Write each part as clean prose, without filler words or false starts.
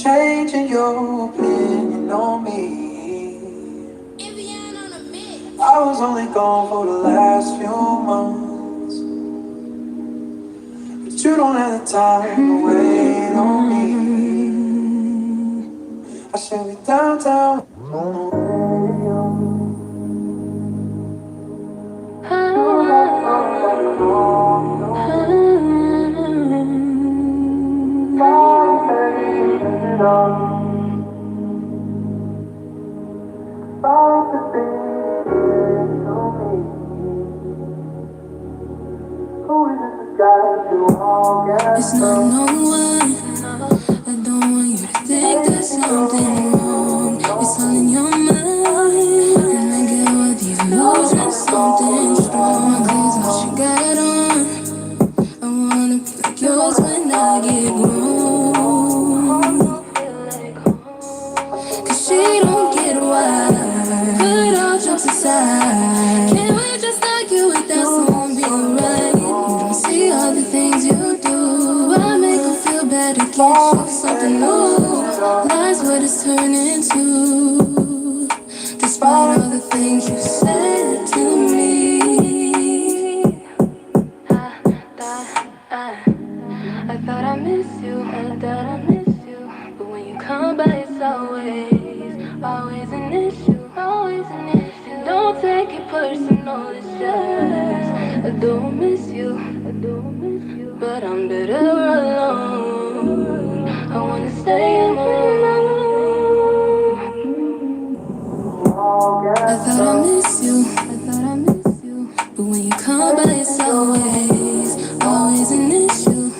changing your opinion on me. I was only gone for the last few months, but you don't have the time to wait on me. I should be downtown on the radio. It's not no one. I don't want you to think there's something wrong. It's all in your mind. And I get what these illusions, something strong. Cause what you got on, I wanna be like yours when I get grown. Cause she don't get why. Put all jokes aside. Can't wait just like you with that song be alright. You don't see all the things you do. I make her feel better, get you something new. That's what it's turning to. Despite all the things you said to me. I thought I miss you, I thought I miss you. But when you come by, it's always an issue, always an issue. Don't take it personal, it's just I don't miss you, but I'm better alone. I wanna stay alone. I thought I miss you, but when you come by, it's always an issue.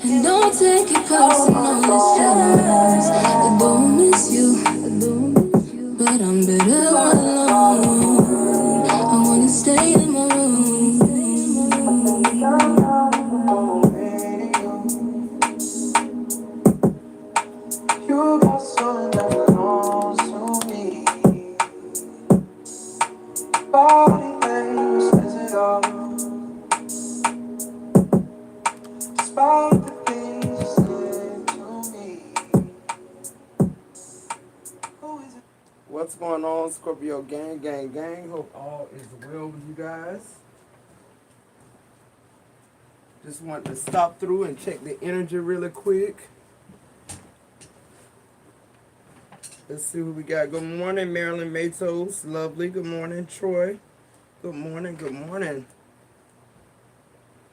And don't take it personal, it's just I don't miss you, but I'm better alone. I wanna stay in my room. You got something that belongs to me. Body language says it all. Despite the things you said to me. Who is it? What's going on, Scorpio gang? Hope all is well with you guys. Just want to stop through and check the energy really quick. Let's see who we got. Good morning, Marilyn Matos. Lovely. Good morning, Troy. Good morning.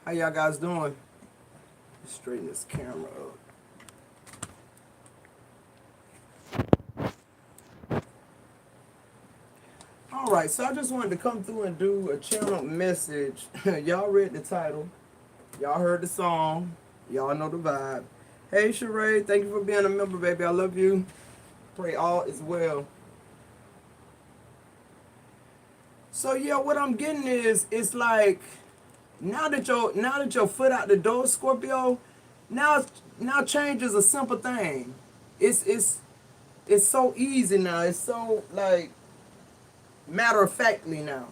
How y'all guys doing? Straighten this camera up. Alright, so I just wanted to come through and do a channel message. Y'all read the title. Y'all heard the song. Y'all know the vibe. Hey, Sheree, thank you for being a member, baby. I love you. Pray all is well. So yeah, what I'm getting is, it's like now that your foot out the door, Scorpio, now change is a simple thing. It's so easy now. It's so like matter of factly now.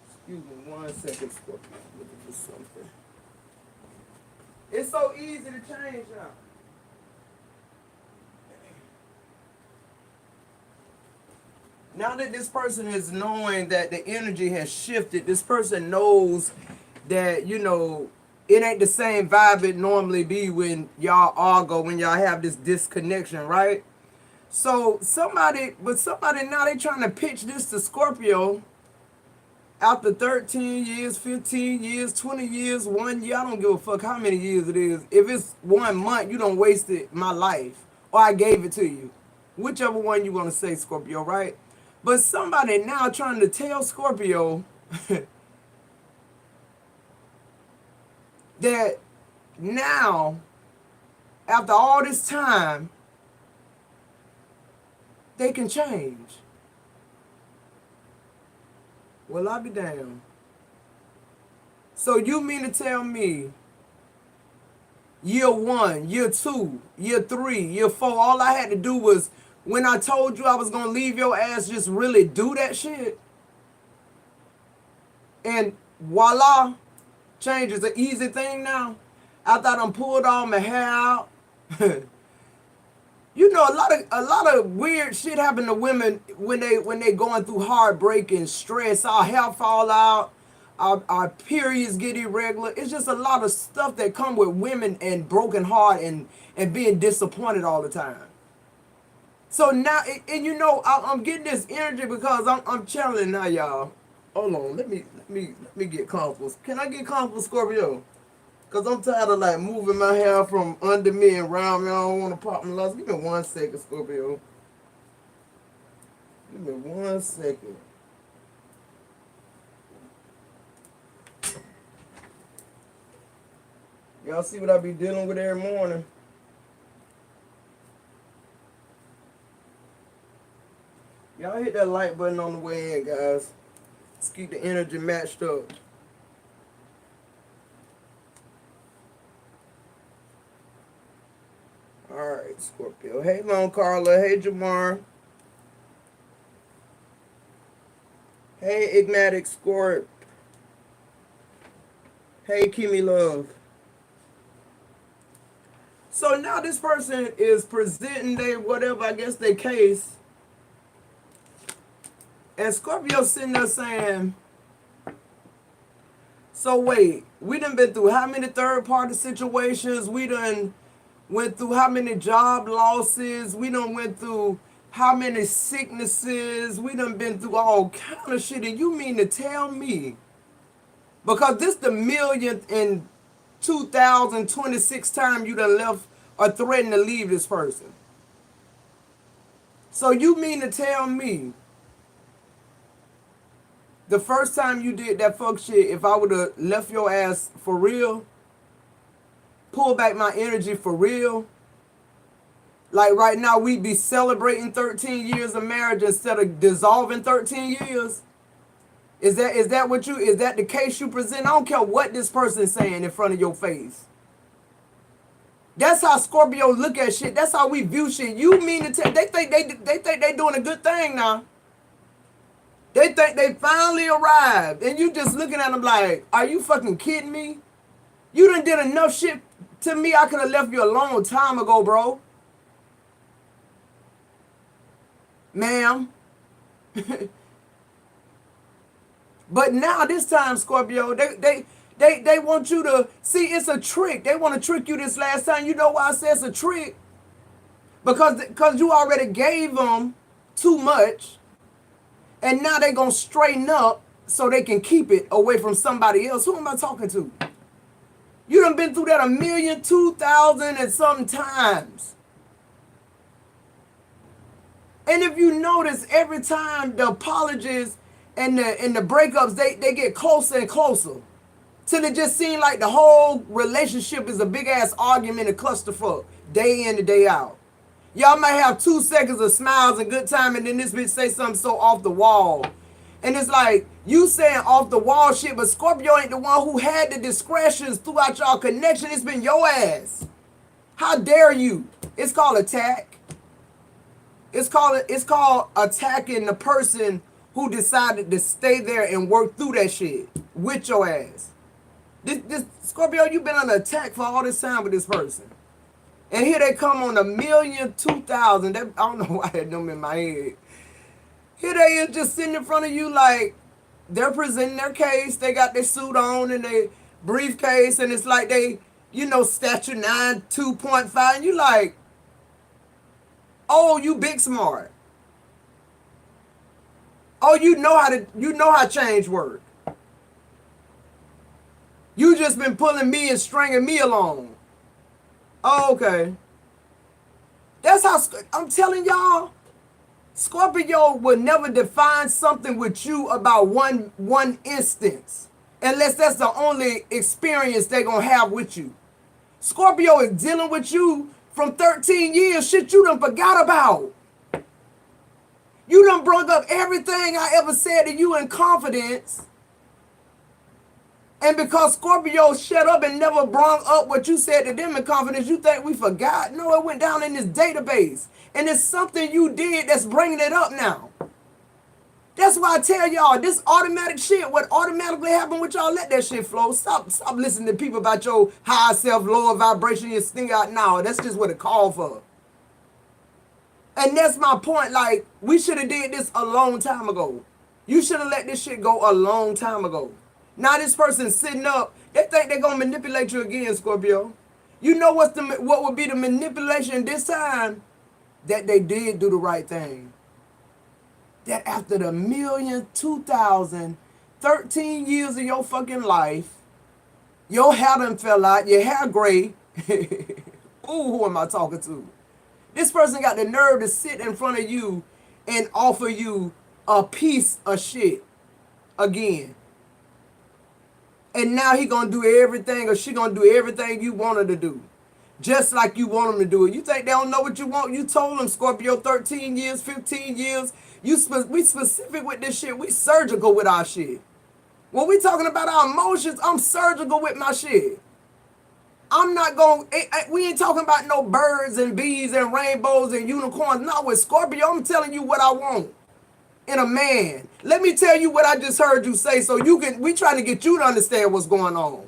Excuse me 1 second, Scorpio. I'm looking for something. It's so easy to change now. Now that this person is knowing that the energy has shifted, this person knows that, you know, it ain't the same vibe it normally be when y'all argue, when y'all have this disconnection, right? So somebody now they trying to pitch this to Scorpio after 13 years, 15 years, 20 years, 1 year. I don't give a fuck how many years it is. If it's 1 month, you done wasted my life, or I gave it to you. Whichever one you want to say, Scorpio, right? But somebody now trying to tell Scorpio that now, after all this time, they can change. Well, I'll be damned. So you mean to tell me year 1, year 2, year 3, year 4, all I had to do was, when I told you I was gonna leave your ass, just really do that shit? And voila, change is an easy thing now. After I done pulled all my hair out, a lot of weird shit happen to women when they going through heartbreak and stress. Our hair fall out, our periods get irregular. It's just a lot of stuff that come with women and broken heart and being disappointed all the time. So now, and I'm getting this energy because I'm channeling now, y'all. Hold on, let me get comfortable. Can I get comfortable, Scorpio? Cause I'm tired of like moving my hair from under me and around me. I don't want to pop my lungs. Give me 1 second, Scorpio. Give me 1 second. Y'all see what I be dealing with every morning? Y'all hit that like button on the way in, guys. Let's keep the energy matched up. Alright, Scorpio. Hey, Lone Carla. Hey, Jamar. Hey, Igmatic Scorp. Hey, Kimmy Love. So now this person is presenting their whatever, I guess, their case. And Scorpio sitting there saying, so wait, we done been through how many third-party situations? We done went through how many job losses? We done went through how many sicknesses? We done been through all kind of shit. And you mean to tell me, because this the millionth in 2026 time you done left or threatened to leave this person. So you mean to tell me the first time you did that fuck shit, if I would have left your ass for real, pull back my energy for real, like right now we'd be celebrating 13 years of marriage instead of dissolving 13 years? Is that the case you present? I don't care what this person is saying in front of your face. That's how Scorpio look at shit. That's how we view shit. You mean to tell, they think they doing a good thing now. They think they finally arrived. And you just looking at them like, are you fucking kidding me? You done did enough shit to me. I could have left you a long time ago, bro. Ma'am. But now this time, Scorpio, they want you to see it's a trick. They want to trick you this last time. You know why I say it's a trick? Because you already gave them too much. And now they going to straighten up so they can keep it away from somebody else. Who am I talking to? You done been through that 1,002,000 and something times. And if you notice, every time the apologies and the breakups, they get closer and closer. Till it just seems like the whole relationship is a big-ass argument and clusterfuck, day in and day out. Y'all might have 2 seconds of smiles and good time, and then this bitch say something so off the wall. And it's like, you saying off the wall shit, but Scorpio ain't the one who had the discretions throughout y'all connection. It's been your ass. How dare you? It's called attack. It's called attacking the person who decided to stay there and work through that shit with your ass. This Scorpio, you've been under attack for all this time with this person. And here they come on 1,002,000. I don't know why I had them in my head. Here they is just sitting in front of you like they're presenting their case. They got their suit on and their briefcase, and it's like they, statue 9, 2.5. And you like, oh, you big smart. Oh, you know how change work. You just been pulling me and stringing me along. Oh, okay. That's how, I'm telling y'all, Scorpio will never define something with you about one instance. Unless that's the only experience they're going to have with you. Scorpio is dealing with you from 13 years, shit you done forgot about. You done brought up everything I ever said to you in confidence. And because Scorpio shut up and never brought up what you said to them in confidence, you think we forgot? No, it went down in this database. And it's something you did that's bringing it up now. That's why I tell y'all, this automatic shit, what automatically happened with y'all, let that shit flow. Stop listening to people about your high self, lower vibration, your sting out. No, that's just what it called for. And that's my point. Like, we should have did this a long time ago. You should have let this shit go a long time ago. Now this person sitting up, they think they're gonna manipulate you again, Scorpio. You know what would be the manipulation this time? That they did do the right thing. That after the 1,000,000, years of your fucking life, your hair done fell out, your hair gray. Ooh, who am I talking to? This person got the nerve to sit in front of you and offer you a piece of shit again. And now he gonna do everything, or she gonna do everything you want her to do. Just like you want them to do it. You think they don't know what you want? You told them, Scorpio, 13 years, 15 years. We specific with this shit. We surgical with our shit. When we talking about our emotions, I'm surgical with my shit. I'm not going, we ain't talking about no birds and bees and rainbows and unicorns. Not with Scorpio. I'm telling you what I want in a man. Let me tell you what I just heard you say so you can, we trying to get you to understand what's going on.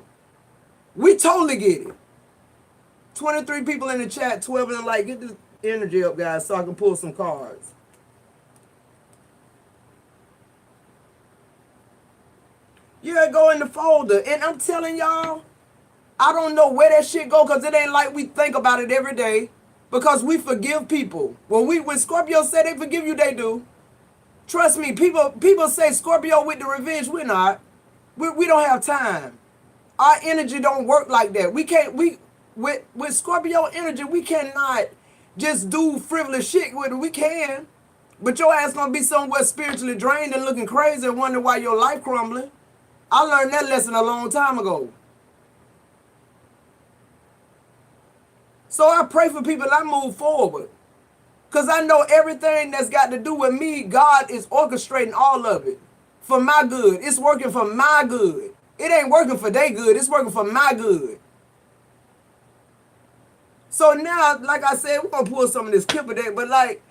We totally get it. 23 people in the chat, 12 of them like, get this energy up, guys, so I can pull some cards. Yeah, go in the folder. And I'm telling y'all, I don't know where that shit go because it ain't like we think about it every day because we forgive people. When Scorpio say they forgive you, they do. Trust me, people say Scorpio with the revenge. We're not. We don't have time. Our energy don't work like that. With Scorpio energy, we cannot just do frivolous shit with it. We can. But your ass gonna be somewhere spiritually drained and looking crazy and wondering why your life crumbling. I learned that lesson a long time ago. So I pray for people I move forward. Because I know everything that's got to do with me, God is orchestrating all of it for my good. It's working for my good. It ain't working for their good. It's working for my good. So now, like I said, we're going to pull some of this Kipper deck, but like,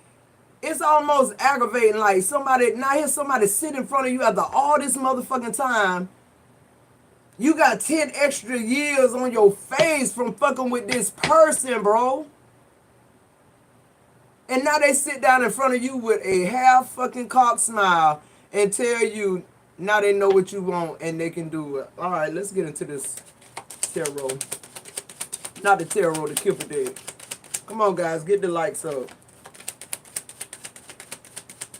it's almost aggravating. Like now here's somebody sit in front of you after all this motherfucking time. You got 10 extra years on your face from fucking with this person, bro. And now they sit down in front of you with a half fucking cock smile and tell you now they know what you want and they can do it. All right, let's get into this tarot. Not the tarot, the Kipper deck. Come on, guys, get the likes up.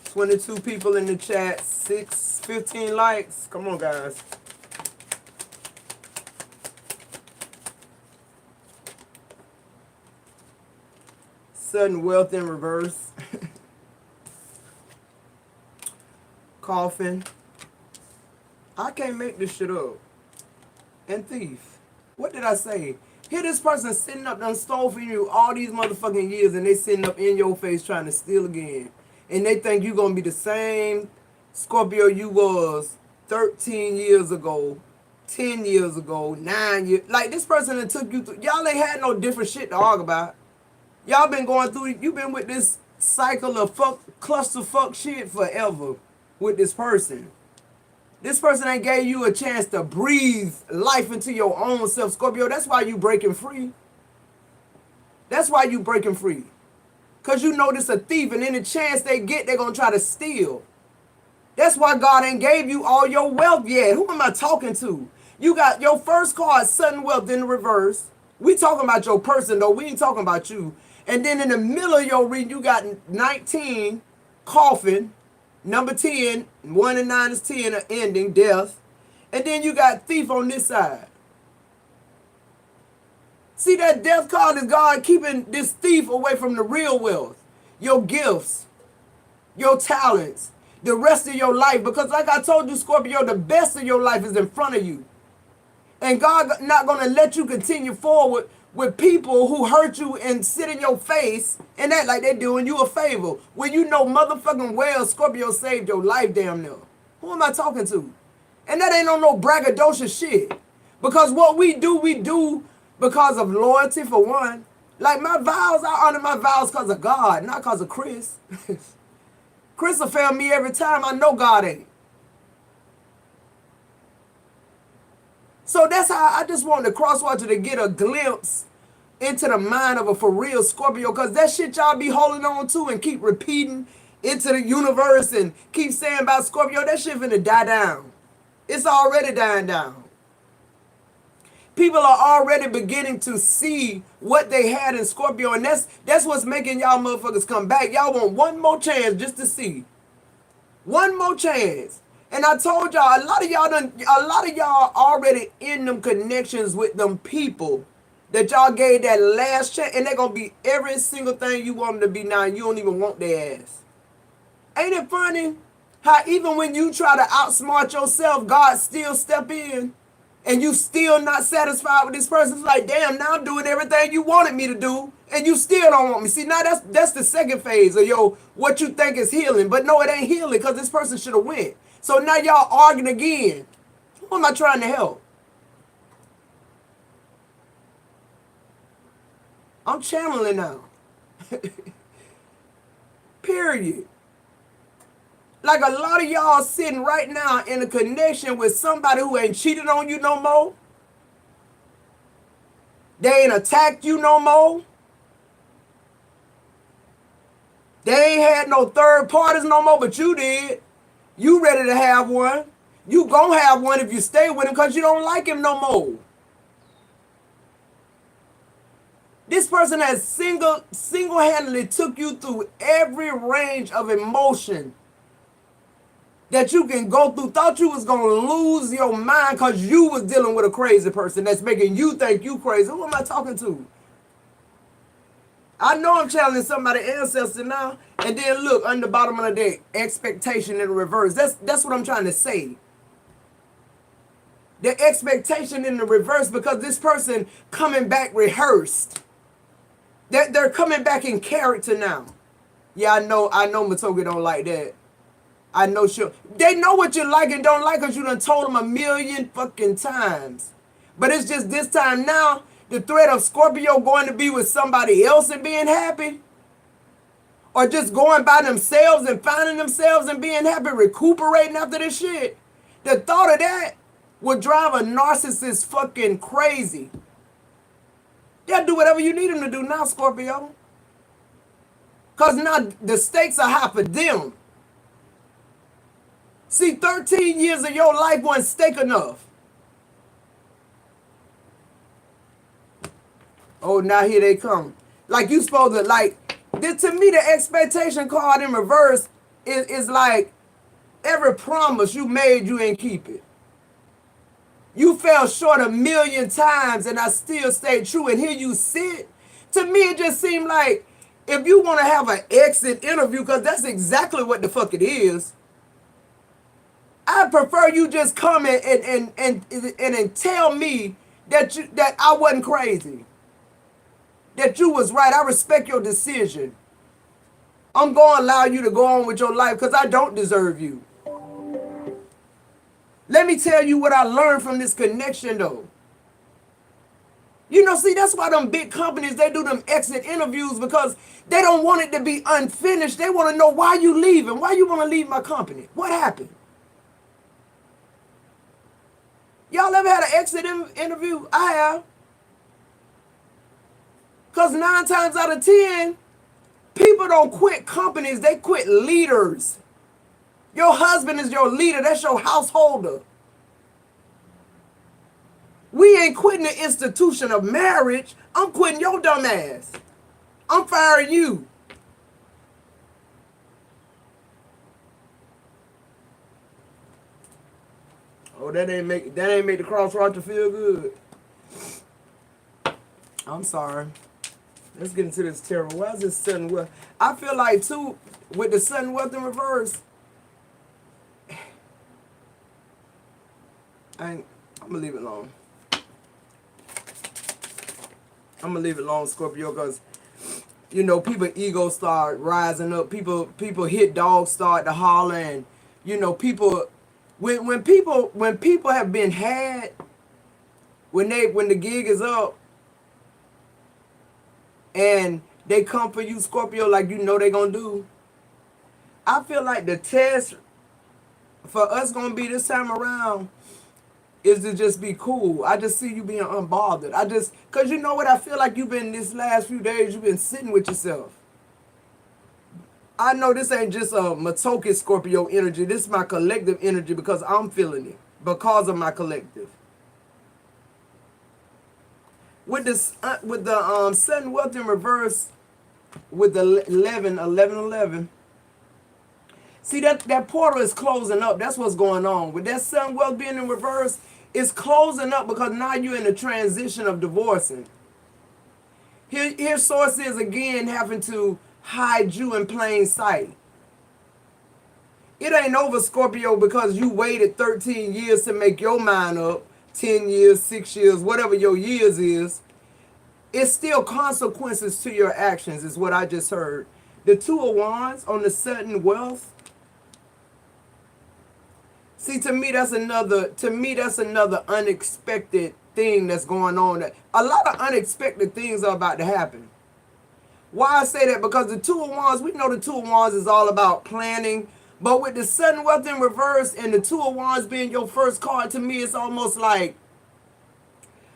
22 people in the chat, 15 likes. Come on, guys. Sudden wealth in reverse. Coffin. I can't make this shit up. And thief. What did I say? Here this person sitting up done stole from you all these motherfucking years and they sitting up in your face trying to steal again. And they think you gonna be the same Scorpio you was 13 years ago, 10 years ago, 9 years. Like this person that took you through, y'all ain't had no different shit to argue about. Y'all been going through, you been with this cycle of clusterfuck shit forever with this person. This person ain't gave you a chance to breathe life into your own self, Scorpio. That's why you breaking free. That's why you breaking free. Because you know this a thief, and any chance they get, they're going to try to steal. That's why God ain't gave you all your wealth yet. Who am I talking to? You got your first card, sudden wealth in the reverse. We talking about your person, though. We ain't talking about you. And then in the middle of your reading, you got 19, coffin. Number 10, 1 and 9 is 10, an ending, death. And then you got thief on this side. See, that death card is God keeping this thief away from the real wealth. Your gifts, your talents, the rest of your life. Because like I told you, Scorpio, the best of your life is in front of you. And God not going to let you continue forward with people who hurt you and sit in your face and act like they're doing you a favor. When you know motherfucking well Scorpio saved your life damn near. Who am I talking to? And that ain't on no braggadocious shit. Because what we do because of loyalty for one. Like my vows, I honor my vows because of God, not because of Chris. Chris will fail me every time. I know God ain't. So that's how I just wanted to crosswatch to get a glimpse into the mind of a for real Scorpio, because that shit y'all be holding on to and keep repeating into the universe and keep saying about Scorpio, that shit finna die down. It's already dying down. People are already beginning to see what they had in Scorpio, and that's what's making y'all motherfuckers come back. Y'all want one more chance just to see. One more chance. And I told y'all, a lot of y'all already in them connections with them people that y'all gave that last chance, and they're gonna be every single thing you want them to be now, and you don't even want their ass. Ain't it funny how even when you try to outsmart yourself, God still step in, and you still not satisfied with this person? It's like, damn, now I'm doing everything you wanted me to do, and you still don't want me. See, now that's the second phase of what you think is healing, but no, it ain't healing because this person should have went. So now y'all arguing again. Who am I trying to help? I'm channeling now. Period. Like a lot of y'all sitting right now in a connection with somebody who ain't cheated on you no more. They ain't attacked you no more. They ain't had no third parties no more, but you did. You ready to have one. You gonna have one if you stay with him because you don't like him no more. This person has single-handedly took you through every range of emotion that you can go through. Thought you was going to lose your mind because you was dealing with a crazy person that's making you think you crazy. Who am I talking to? I know I'm channeling somebody's ancestor now. And then look, on the bottom of the day, expectation in reverse. That's what I'm trying to say. The expectation in the reverse, because this person coming back rehearsed. They're coming back in character now. Yeah, I know Matoga don't like that. I know they know what you like and don't like because you done told them a million fucking times. But it's just this time now, the threat of Scorpio going to be with somebody else and being happy, or just going by themselves and finding themselves and being happy, recuperating after this shit. The thought of that would drive a narcissist fucking crazy. They'll do whatever you need them to do now, Scorpio. Because now the stakes are high for them. See, 13 years of your life wasn't stake enough. Oh, now here they come. Like you supposed to, like, this, to me, the expectation card in reverse is like every promise you made, you ain't keep it. You fell short a million times and I still stayed true. And here you sit. To me, it just seemed like if you want to have an exit interview, because that's exactly what the fuck it is, I prefer you just come and tell me that I wasn't crazy. That you was right. I respect your decision. I'm going to allow you to go on with your life because I don't deserve you. Let me tell you what I learned from this connection, though. You know, see, that's why them big companies, they do them exit interviews, because they don't want it to be unfinished. They want to know why you leaving. Why you want to leave my company? What happened? Y'all ever had an exit interview? I have. Because 9 times out of 10, people don't quit companies. They quit leaders. Your husband is your leader. That's your householder. We ain't quitting the institution of marriage. I'm quitting your dumb ass. I'm firing you. Oh, that ain't make the cross roger feel good. I'm sorry. Let's get into this tarot. Why is this sudden wealth? I feel like too, with the sudden wealth in reverse, I'm gonna leave it alone. I'm gonna leave it alone, Scorpio, because you know, people egos start rising up. People hit dogs start to holler, and you know, people when people have been had, when the gig is up and they come for you, Scorpio, like you know they gonna do. I feel like the test for us gonna be this time around is to just be cool. I just see you being unbothered. Cause you know what, I feel like you've been this last few days, you've been sitting with yourself. I know this ain't just a Matoki Scorpio energy. This is my collective energy because I'm feeling it. Because of my collective. With this, with the sudden wealth in reverse, with the 11. See that portal is closing up. That's what's going on. With that sudden wealth being in reverse, it's closing up because now you're in the transition of divorcing. Here source is again having to hide you in plain sight. It ain't over, Scorpio, because you waited 13 years to make your mind up, 10 years, 6 years, whatever your years is. It's still consequences to your actions, is what I just heard. The Two of Wands on the sudden wealth. See, to me that's another unexpected thing that's going on. A lot of unexpected things are about to happen. Why I say that? Because the Two of Wands, we know the Two of Wands is all about planning. But with the sudden wealth in reverse and the Two of Wands being your first card, to me it's almost like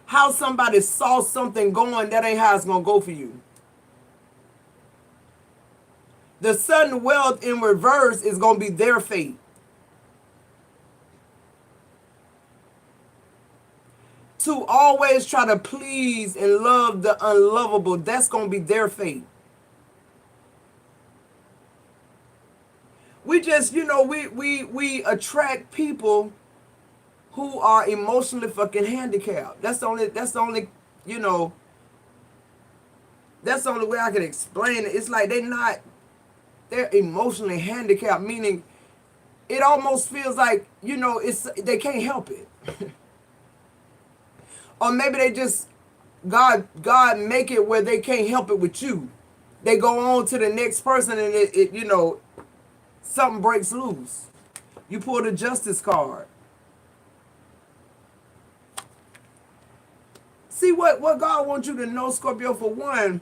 how somebody saw something going that ain't how it's going to go for you. The sudden wealth in reverse is going to be their fate. To always try to please and love the unlovable, that's going to be their fate. We just, we attract people who are emotionally fucking handicapped. That's the only that's the only way I can explain it. It's like they're emotionally handicapped, meaning it almost feels like, they can't help it. Or maybe they just, God make it where they can't help it with you. They go on to the next person and it something breaks loose. You pull the Justice card. See what God wants you to know, Scorpio, for one,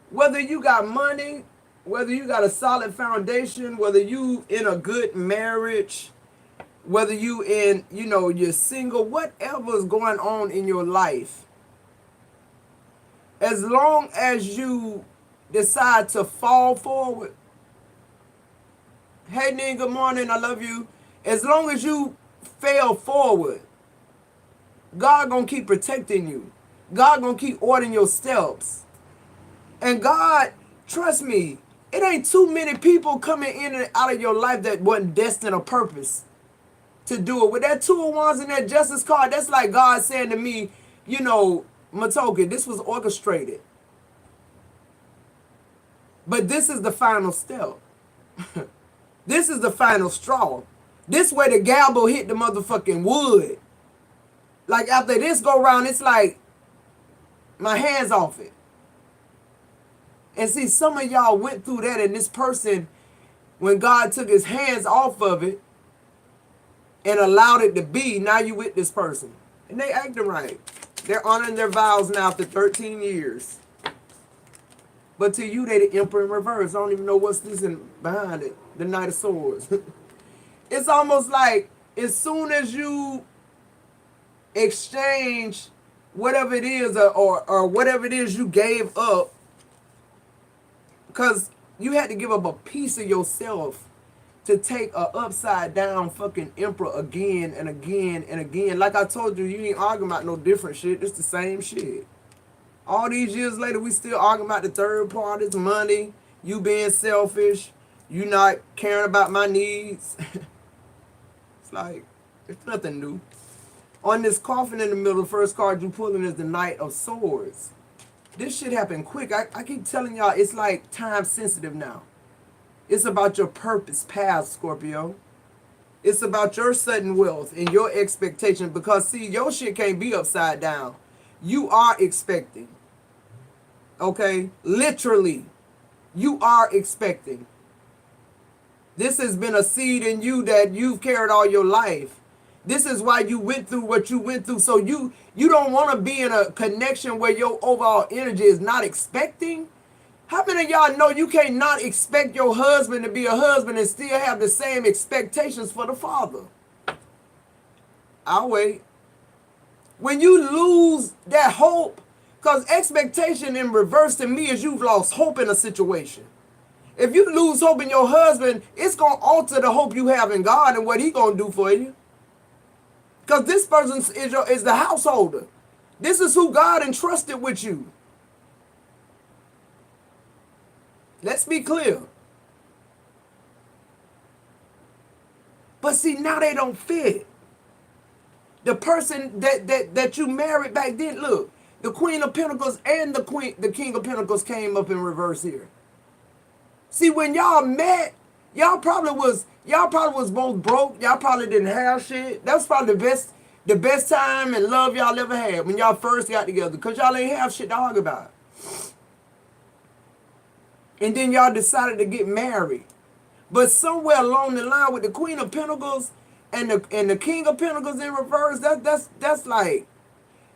whether you got money, whether you got a solid foundation, whether you in a good marriage, whether you in, you're single, whatever's going on in your life, as long as you decide to fall forward. Hey, Ning, good morning, I love you. As long as you fail forward, God gonna keep protecting you. God gonna keep ordering your steps. And God, trust me, it ain't too many people coming in and out of your life that wasn't destined or purpose to do it. With that Two of Wands and that Justice card, that's like God saying to me, Matoki, this was orchestrated. But this is the final step. This is the final straw. This way the gavel hit the motherfucking wood. Like after this go round, it's like my hands off it. And see, some of y'all went through that, and this person, when God took his hands off of it and allowed it to be, now you with this person. And they acting right. They're honoring their vows now after 13 years. But to you, they the Emperor in reverse. I don't even know what's this behind it. The Knight of Swords. It's almost like as soon as you exchange whatever it is or whatever it is you gave up, because you had to give up a piece of yourself to take a upside down fucking emperor again and again and again. Like I told you, you ain't arguing about no different shit. It's the same shit. All these years later, we still arguing about the third parties, money, you being selfish, you not caring about my needs. It's like, it's nothing new. On this coffin in the middle, the first card you pulling is the Knight of Swords. This shit happened quick. I keep telling y'all, it's like time sensitive now. It's about your purpose path, Scorpio. It's about your sudden wealth and your expectation. Because, see, your shit can't be upside down. You are expecting. Okay? Literally. You are expecting. This has been a seed in you that you've carried all your life. This is why you went through what you went through. So you don't want to be in a connection where your overall energy is not expecting. How many of y'all know you can't not expect your husband to be a husband and still have the same expectations for the father? I'll wait. When you lose that hope, because expectation in reverse to me is you've lost hope in a situation. If you lose hope in your husband, it's going to alter the hope you have in God and what he going to do for you. Because this person is the householder. This is who God entrusted with you. Let's be clear. But see, now they don't fit. The person that you married back then, look, the Queen of Pentacles and the King of Pentacles came up in reverse here. See, when y'all met, y'all probably was both broke. Y'all probably didn't have shit. That was probably the best time and love y'all ever had when y'all first got together, because y'all ain't have shit to argue about. And then y'all decided to get married. But somewhere along the line with the Queen of Pentacles and the King of Pentacles in reverse, that's like,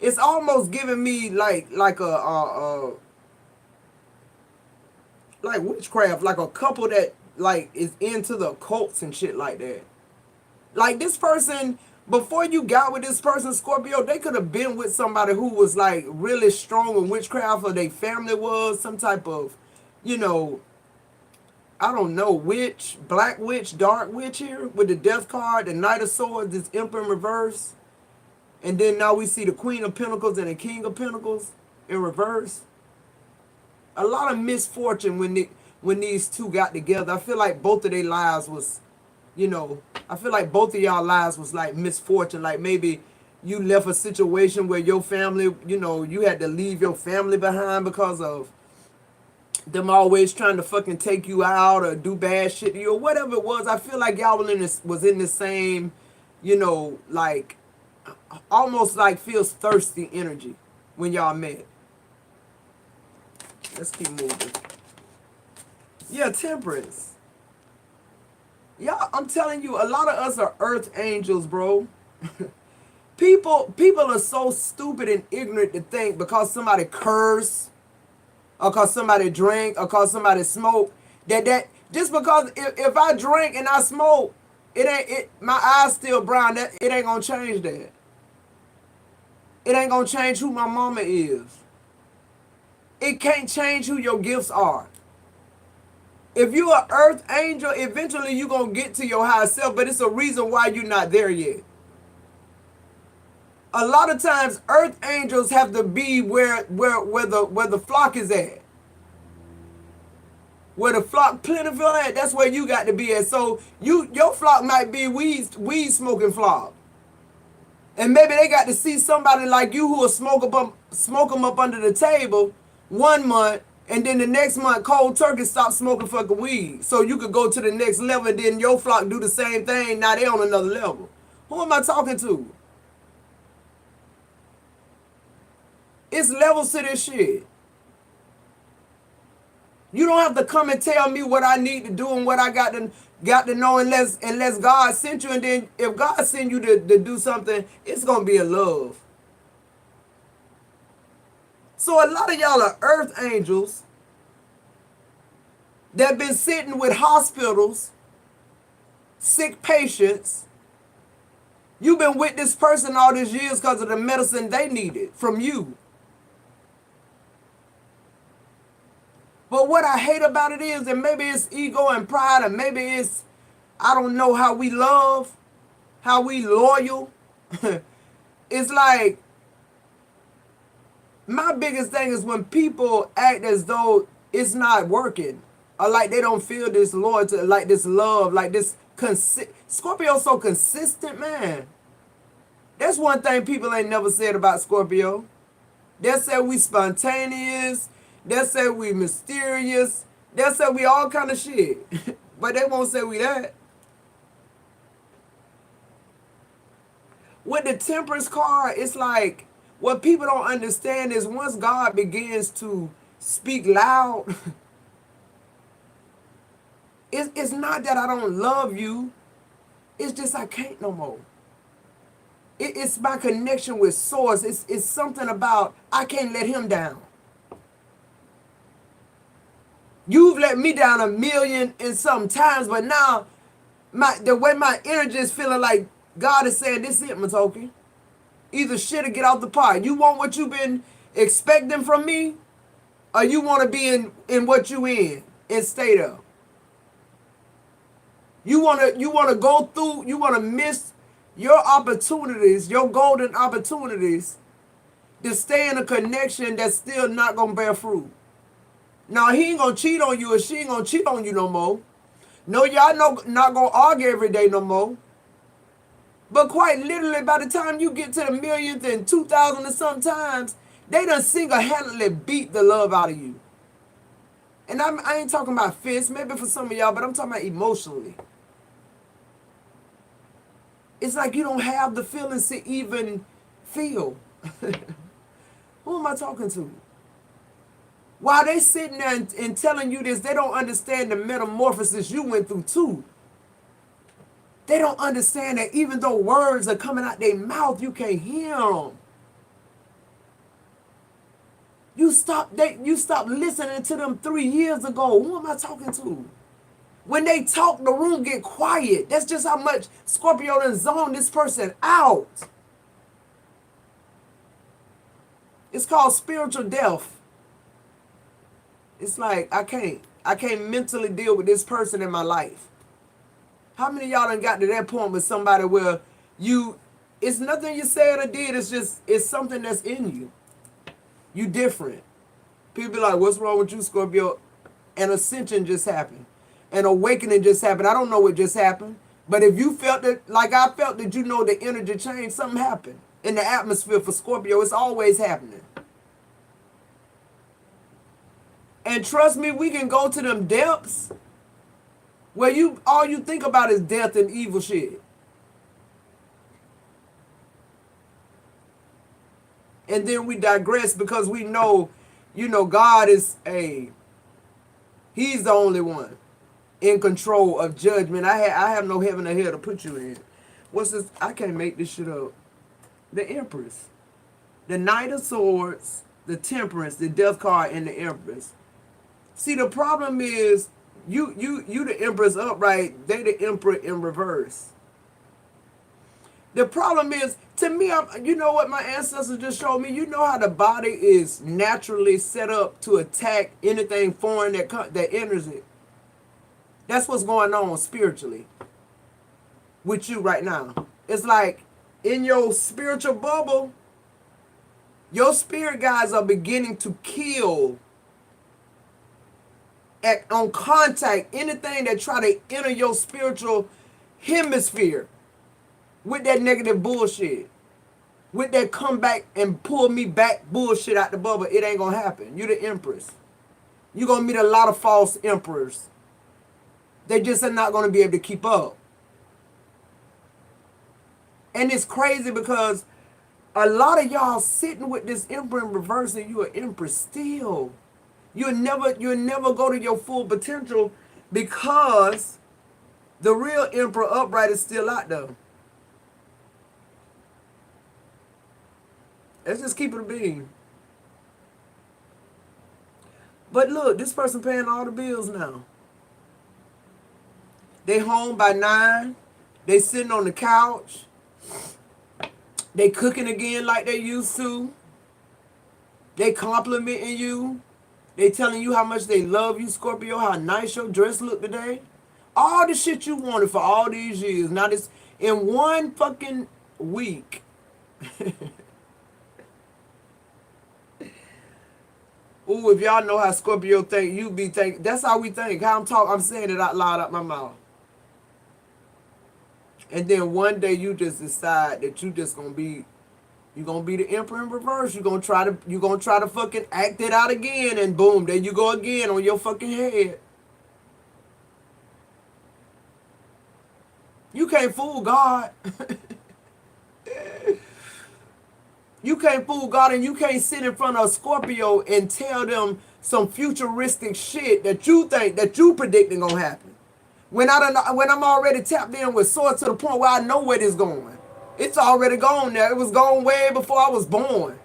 it's almost giving me like witchcraft, like a couple that like is into the occults and shit like that. Like this person, before you got with this person, Scorpio, they could have been with somebody who was like really strong in witchcraft, or their family was some type of, you know, I don't know, witch, black witch, dark witch here with the death card, the Knight of Swords, this Emperor in reverse. And then now we see the Queen of Pentacles and the King of Pentacles in reverse. A lot of misfortune when these two got together. I feel like both of their lives was, you know, I feel like both of y'all lives was like misfortune. Like maybe you left a situation where your family, you know, you had to leave your family behind because of them always trying to fucking take you out or do bad shit to you or whatever it was. I feel like y'all was in the same, you know, like almost like feels thirsty energy when y'all met. Let's keep moving. Yeah, Temperance. Y'all, I'm telling you, a lot of us are earth angels, bro. People are so stupid and ignorant to think because somebody cursed, or because somebody drank, or because somebody smoked, that just because if I drink and I smoke, my eyes still brown, that it ain't gonna change that. It ain't gonna change who my mama is. It can't change who your gifts are. If you're an earth angel, eventually you're gonna get to your higher self, but it's a reason why you're not there yet. A lot of times earth angels have to be where the flock is at. Where the flock plentiful at, that's where you got to be at. So your flock might be weed smoking flock. And maybe they got to see somebody like you who will smoke them up under the table 1 month, and then the next month cold turkey stop smoking fucking weed. So you could go to the next level, and then your flock do the same thing. Now they on another level. Who am I talking to? It's levels to this shit. You don't have to come and tell me what I need to do and what I got to know unless God sent you. And then if God sent you to do something, it's gonna be a love. So a lot of y'all are earth angels that been sitting with hospitals, sick patients. You've been with this person all these years because of the medicine they needed from you. But what I hate about it is, and maybe it's ego and pride, and maybe it's, I don't know, how we love, how we loyal. It's like, my biggest thing is when people act as though it's not working, or like they don't feel this loyalty, like this love, like this Scorpio's so consistent, man. That's one thing people ain't never said about Scorpio. They said we spontaneous. They say we mysterious. They say we all kind of shit. But they won't say we that. With the Temperance card, it's like, what people don't understand is once God begins to speak loud, it's not that I don't love you. It's just I can't no more. It's my connection with Source. It's something about I can't let him down. You've let me down 1,000,000 and some times, but now the way my energy is feeling like God is saying, this is it, Matoki. Either shit or get out the pot. You want what you've been expecting from me, or you want to be in what you in and stay there. You wanna go through, you wanna miss your opportunities, your golden opportunities to stay in a connection that's still not gonna bear fruit. Now he ain't gonna cheat on you, or she ain't gonna cheat on you no more. No, y'all not gonna argue every day no more. But quite literally, by the time you get to the millionth and 2,000 and sometimes, they done single-handedly beat the love out of you. And I ain't talking about fists, maybe for some of y'all, but I'm talking about emotionally. It's like you don't have the feelings to even feel. Who am I talking to? While they sitting there and telling you this, they don't understand the metamorphosis you went through too. They don't understand that even though words are coming out their mouth, you can't hear them. You stopped listening to them 3 years ago. Who am I talking to? When they talk, the room get quiet. That's just how much Scorpio done zoned this person out. It's called spiritual death. It's like I can't mentally deal with this person in my life. How many of y'all done got to that point with somebody where it's nothing you said or did, it's something that's in you. You different. People be like, what's wrong with you, Scorpio? An ascension just happened. An awakening just happened. I don't know what just happened. But if you felt it, like I felt that, you know the energy changed, something happened. In the atmosphere for Scorpio, it's always happening. And trust me, we can go to them depths where all you think about is death and evil shit. And then we digress because we know, God is He's the only one in control of judgment. I have no heaven or hell to put you in. What's this? I can't make this shit up. The Empress. The Knight of Swords, the Temperance, the Death card, and the Empress. See, the problem is you the Empress upright, they the Emperor in reverse. The problem is, to me, you know what my ancestors just showed me? You know how the body is naturally set up to attack anything foreign that enters it. That's what's going on spiritually with you right now. It's like in your spiritual bubble, your spirit guides are beginning to kill on contact anything that try to enter your spiritual hemisphere with that negative bullshit, with that come back and pull me back bullshit out the bubble. It ain't gonna happen. You the Empress. You're gonna meet a lot of false emperors. They just are not gonna be able to keep up. And it's crazy because a lot of y'all sitting with this emperor in reverse and you an empress still. You'll never go to your full potential because the real emperor upright is still out there. Let's just keep it a beam. But look, this person paying all the bills now. They home by 9. They sitting on the couch. They cooking again like they used to. They complimenting you. They telling you how much they love you, Scorpio, how nice your dress look today. All the shit you wanted for all these years. Now this in one fucking week. Ooh, if y'all know how Scorpio think, you be think. That's how we think. How I'm saying it out loud out my mouth. And then one day you just decide that you just gonna be, you're gonna be the emperor in reverse. You're gonna try to fucking act it out again, and boom, there you go again on your fucking head. You can't fool God. You can't fool God, and you can't sit in front of a Scorpio and tell them some futuristic shit that you think that you predicting gonna happen. When I'm already tapped in with Sword to the point where I know where this going. It's already gone now. It was gone way before I was born.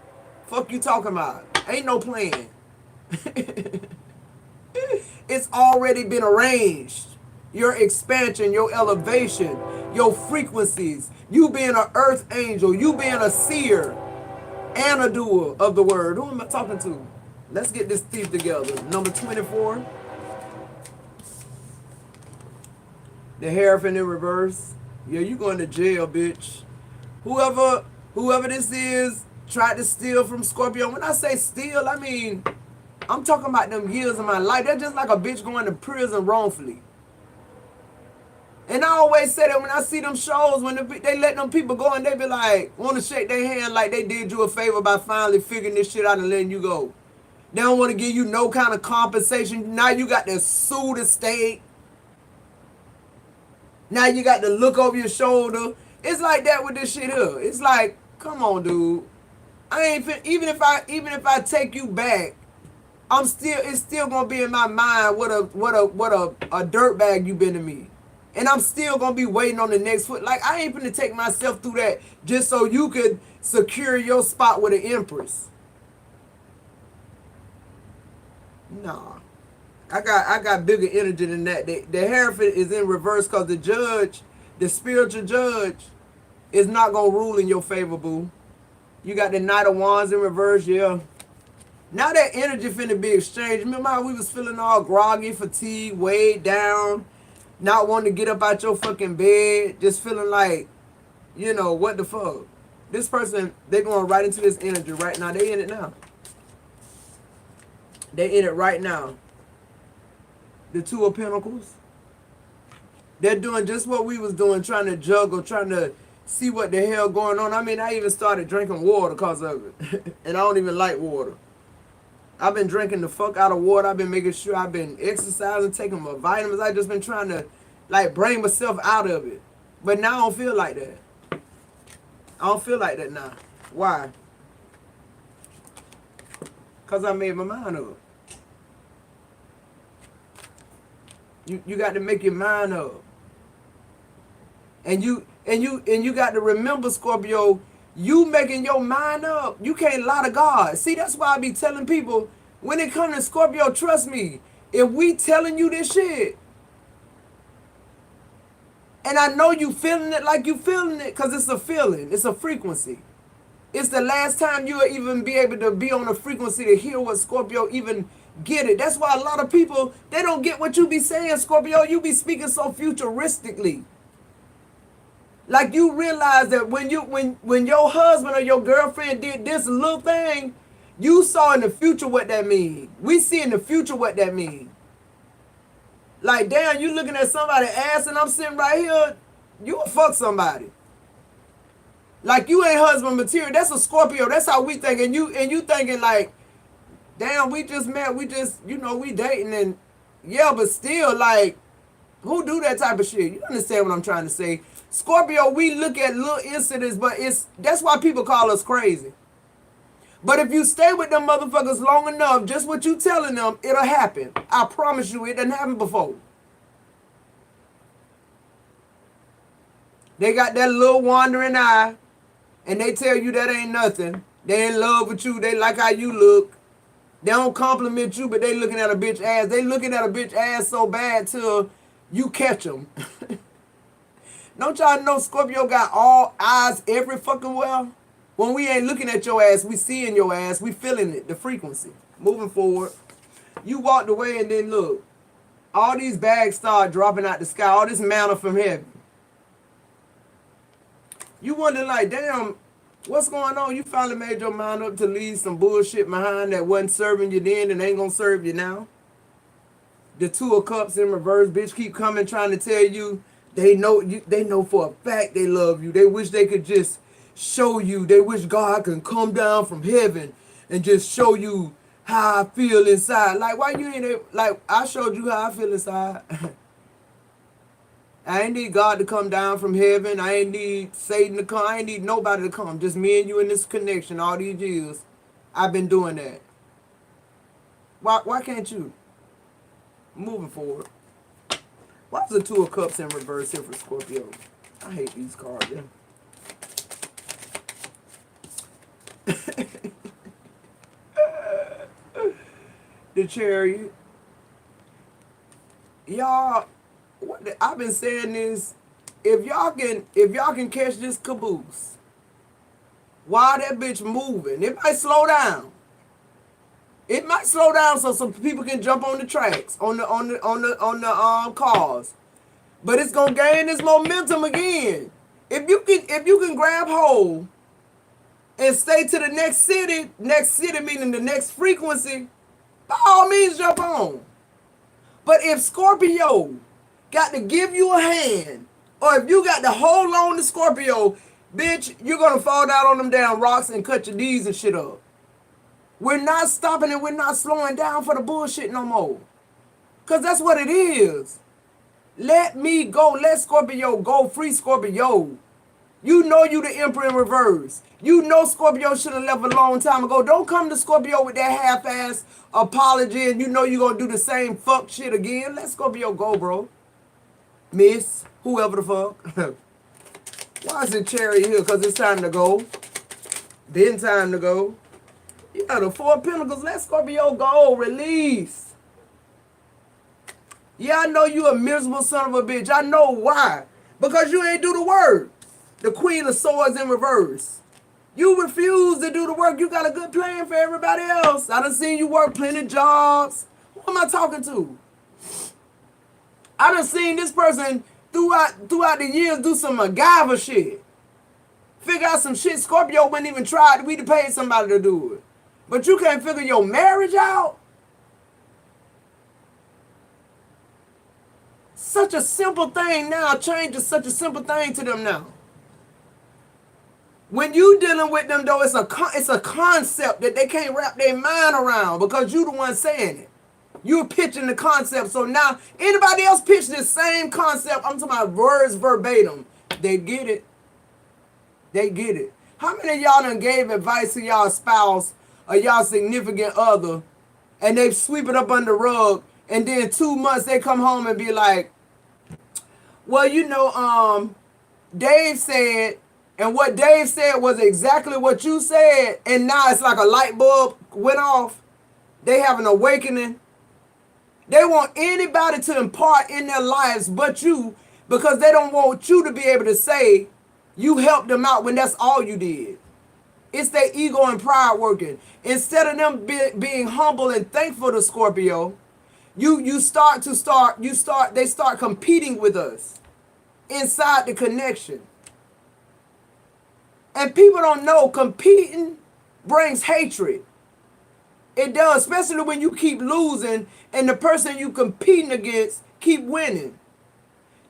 Fuck you talking about? Ain't no plan. It's already been arranged. Your expansion, your elevation, your frequencies. You being an earth angel. You being a seer and a doer of the word. Who am I talking to? Let's get this thief together. Number 24. The Hierophant in reverse. Yeah, you going to jail, bitch. Whoever this is tried to steal from Scorpio. When I say steal, I mean, I'm talking about them years of my life. They're just like a bitch going to prison wrongfully. And I always say that when I see them shows, when they let them people go and they be like, want to shake their hand like they did you a favor by finally figuring this shit out and letting you go. They don't want to give you no kind of compensation. Now you got to sue the state. Now you got to look over your shoulder. It's like that with this shit here. It's like, come on, dude. I ain't even if I take you back, it's still gonna be in my mind what a dirtbag you been to me. And I'm still gonna be waiting on the next foot. Like, I ain't gonna take myself through that just so you could secure your spot with an empress. Nah. I got bigger energy than that. The Hierophant is in reverse because the judge, the spiritual judge, is not gonna rule in your favor, boo. You got the Knight of Wands in reverse, yeah. Now that energy finna be exchanged. Remember how we was feeling all groggy, fatigued, weighed down, not wanting to get up out your fucking bed, just feeling like, you know, what the fuck? This person, they going right into this energy right now. They in it now. They in it right now. The Two of Pentacles. They're doing just what we was doing, trying to juggle, trying to see what the hell going on. I mean, I even started drinking water because of it. And I don't even like water. I've been drinking the fuck out of water. I've been making sure I've been exercising, taking my vitamins. I've just been trying to, like, bring myself out of it. But now I don't feel like that. I don't feel like that now. Why? Because I made my mind up. You got to make your mind up. And you got to remember, Scorpio, you making your mind up, you can't lie to God. See, that's why I be telling people, when it comes to Scorpio, trust me, if we telling you this shit, and I know you feeling it like you feeling it, because it's a feeling, it's a frequency. It's the last time you'll even be able to be on a frequency to hear what Scorpio even get it. That's why a lot of people, they don't get what you be saying, Scorpio. You be speaking so futuristically. Like, you realize that when your husband or your girlfriend did this little thing, you saw in the future what that mean. We see in the future what that mean. Like, damn, you looking at somebody's ass and I'm sitting right here, you will fuck somebody. Like, you ain't husband material. That's a Scorpio. That's how we think. And you thinking like, damn, we just met, we just, we dating, and yeah, but still, like, who do that type of shit? You understand what I'm trying to say? Scorpio, we look at little incidents, but that's why people call us crazy. But if you stay with them motherfuckers long enough, just what you telling them, it'll happen. I promise you, it didn't happen before. They got that little wandering eye, and they tell you that ain't nothing. They in love with you. They like how you look. They don't compliment you, but they looking at a bitch ass. They looking at a bitch ass so bad till you catch them. Don't y'all know Scorpio got all eyes every fucking well? When we ain't looking at your ass, we seeing your ass. We feeling it, the frequency. Moving forward. You walked away and then look. All these bags start dropping out the sky. All this manna from heaven. You wonder like, damn, what's going on? You finally made your mind up to leave some bullshit behind that wasn't serving you then and ain't gonna serve you now. The Two of Cups in reverse, bitch, keep coming trying to tell you they know for a fact they love you. They wish they could just show you. They wish God can come down from heaven and just show you how I feel inside. Like, why you ain't like, I showed you how I feel inside. I ain't need God to come down from heaven. I ain't need Satan to come. I ain't need nobody to come. Just me and you in this connection all these years. I've been doing that. Why can't you? Moving forward. Why's the Two of Cups in reverse here for Scorpio? I hate these cards, yeah. The Chariot. Y'all, I've been saying this if y'all can catch this caboose while that bitch moving, it might slow down. It might slow down so some people can jump on the tracks, on the cars. But it's gonna gain this momentum again. If you can grab hold and stay to the next city meaning the next frequency, by all means jump on. But if Scorpio got to give you a hand, or if you got to hold on to Scorpio, bitch, you're gonna fall down on them damn rocks and cut your knees and shit up. We're not stopping and we're not slowing down for the bullshit no more. Cause that's what it is. Let me go. Let Scorpio go. Free Scorpio. You know you the Emperor in reverse. You know Scorpio should have left a long time ago. Don't come to Scorpio with that half-ass apology and you know you're going to do the same fuck shit again. Let Scorpio go, bro. Miss, whoever the fuck. Why is it Cherry here? Because it's time to go. Been time to go. Yeah, the Four of Pentacles. Let Scorpio go. Release. Yeah, I know you a miserable son of a bitch. I know why. Because you ain't do the work. The Queen of Swords in reverse. You refuse to do the work. You got a good plan for everybody else. I done seen you work plenty jobs. Who am I talking to? I done seen this person throughout the years do some MacGyver shit. Figure out some shit Scorpio wouldn't even try. We'd have paid somebody to do it. But you can't figure your marriage out? Such a simple thing now. Change is such a simple thing to them now. When you dealing with them though, it's a concept that they can't wrap their mind around because you the one saying it. You're pitching the concept. So now anybody else pitch this same concept, I'm talking about words verbatim. They get it. They get it. How many of y'all done gave advice to y'all spouse or y'all significant other and they sweep it up under the rug and then 2 months they come home and be like, well, you know, Dave said, and what Dave said was exactly what you said, and now it's like a light bulb went off. They have an awakening. They want anybody to impart in their lives but you because they don't want you to be able to say you helped them out when that's all you did. It's their ego and pride working. Instead of them being humble and thankful to Scorpio, they start competing with us inside the connection. And people don't know competing brings hatred. It does, especially when you keep losing and the person you competing against keep winning.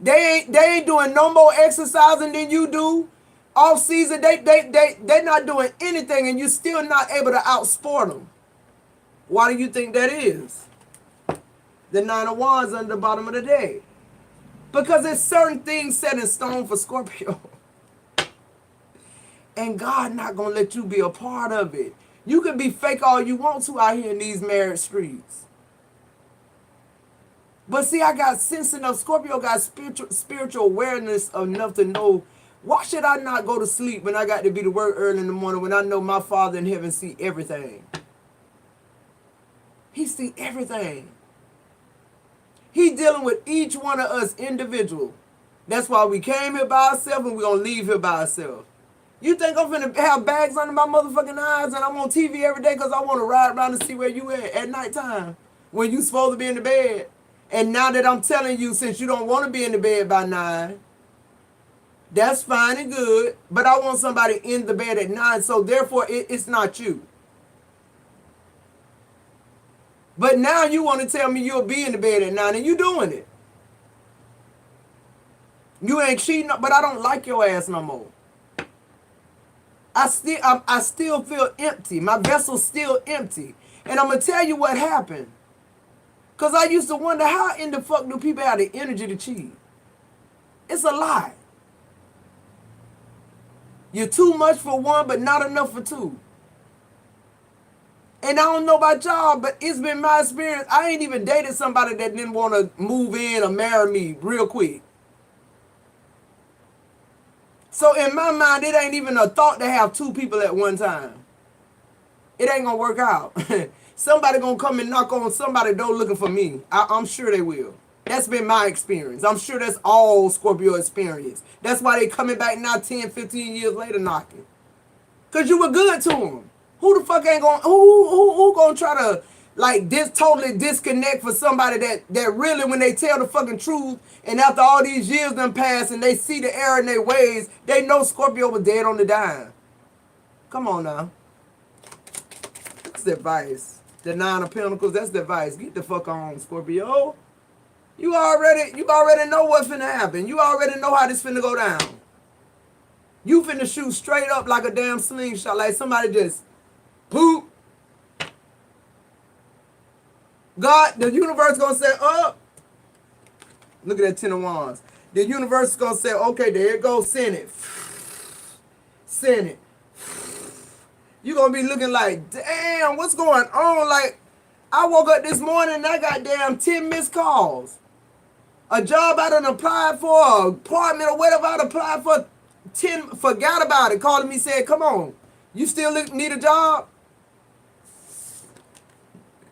They ain't doing no more exercising than you do. Off season, they're not doing anything and you're still not able to outsport them. Why do you think that is? The Nine of Wands on the bottom of the deck. Because there's certain things set in stone for Scorpio. And God not going to let you be a part of it. You can be fake all you want to out here in these married streets. But see, I got sense enough. Scorpio got spiritual awareness enough to know, why should I not go to sleep when I got to be to work early in the morning when I know my Father in heaven see everything? He see everything. He dealing with each one of us individual. That's why we came here by ourselves and we're going to leave here by ourselves. You think I'm finna have bags under my motherfucking eyes and I'm on TV every day because I want to ride around and see where you at nighttime when you supposed to be in the bed? And now that I'm telling you, since you don't want to be in the bed by 9, that's fine and good. But I want somebody in the bed at 9, so therefore it's not you. But now you want to tell me you'll be in the bed at 9 and you doing it. You ain't cheating, but I don't like your ass no more. I still feel empty. My vessel's still empty. And I'm going to tell you what happened. Because I used to wonder, how in the fuck do people have the energy to cheat? It's a lie. You're too much for one, but not enough for two. And I don't know about y'all, but it's been my experience. I ain't even dated somebody that didn't want to move in or marry me real quick. So in my mind, it ain't even a thought to have two people at one time. It ain't going to work out. Somebody going to come and knock on somebody's door looking for me. I'm sure they will. That's been my experience. I'm sure that's all Scorpio experience. That's why they coming back now 10, 15 years later knocking. Because you were good to them. Who the fuck ain't going, who gonna try to like totally disconnect for somebody that really, when they tell the fucking truth and after all these years done passed and they see the error in their ways, they know Scorpio was dead on the dime. Come on now. That's the advice. The 9 of Pentacles, that's the advice. Get the fuck on, Scorpio. You already know what's finna happen. You already know how this finna go down. You finna shoot straight up like a damn slingshot, like somebody just poop. God, the universe gonna say, oh, look at that 10 of Wands. The universe is gonna say, okay, there it goes, send it. Send it. You gonna be looking like, damn, what's going on? Like, I woke up this morning and I got damn 10 missed calls. A job I done applied for, an apartment or whatever I applied for, 10, forgot about it, calling me saying, come on, you still need a job?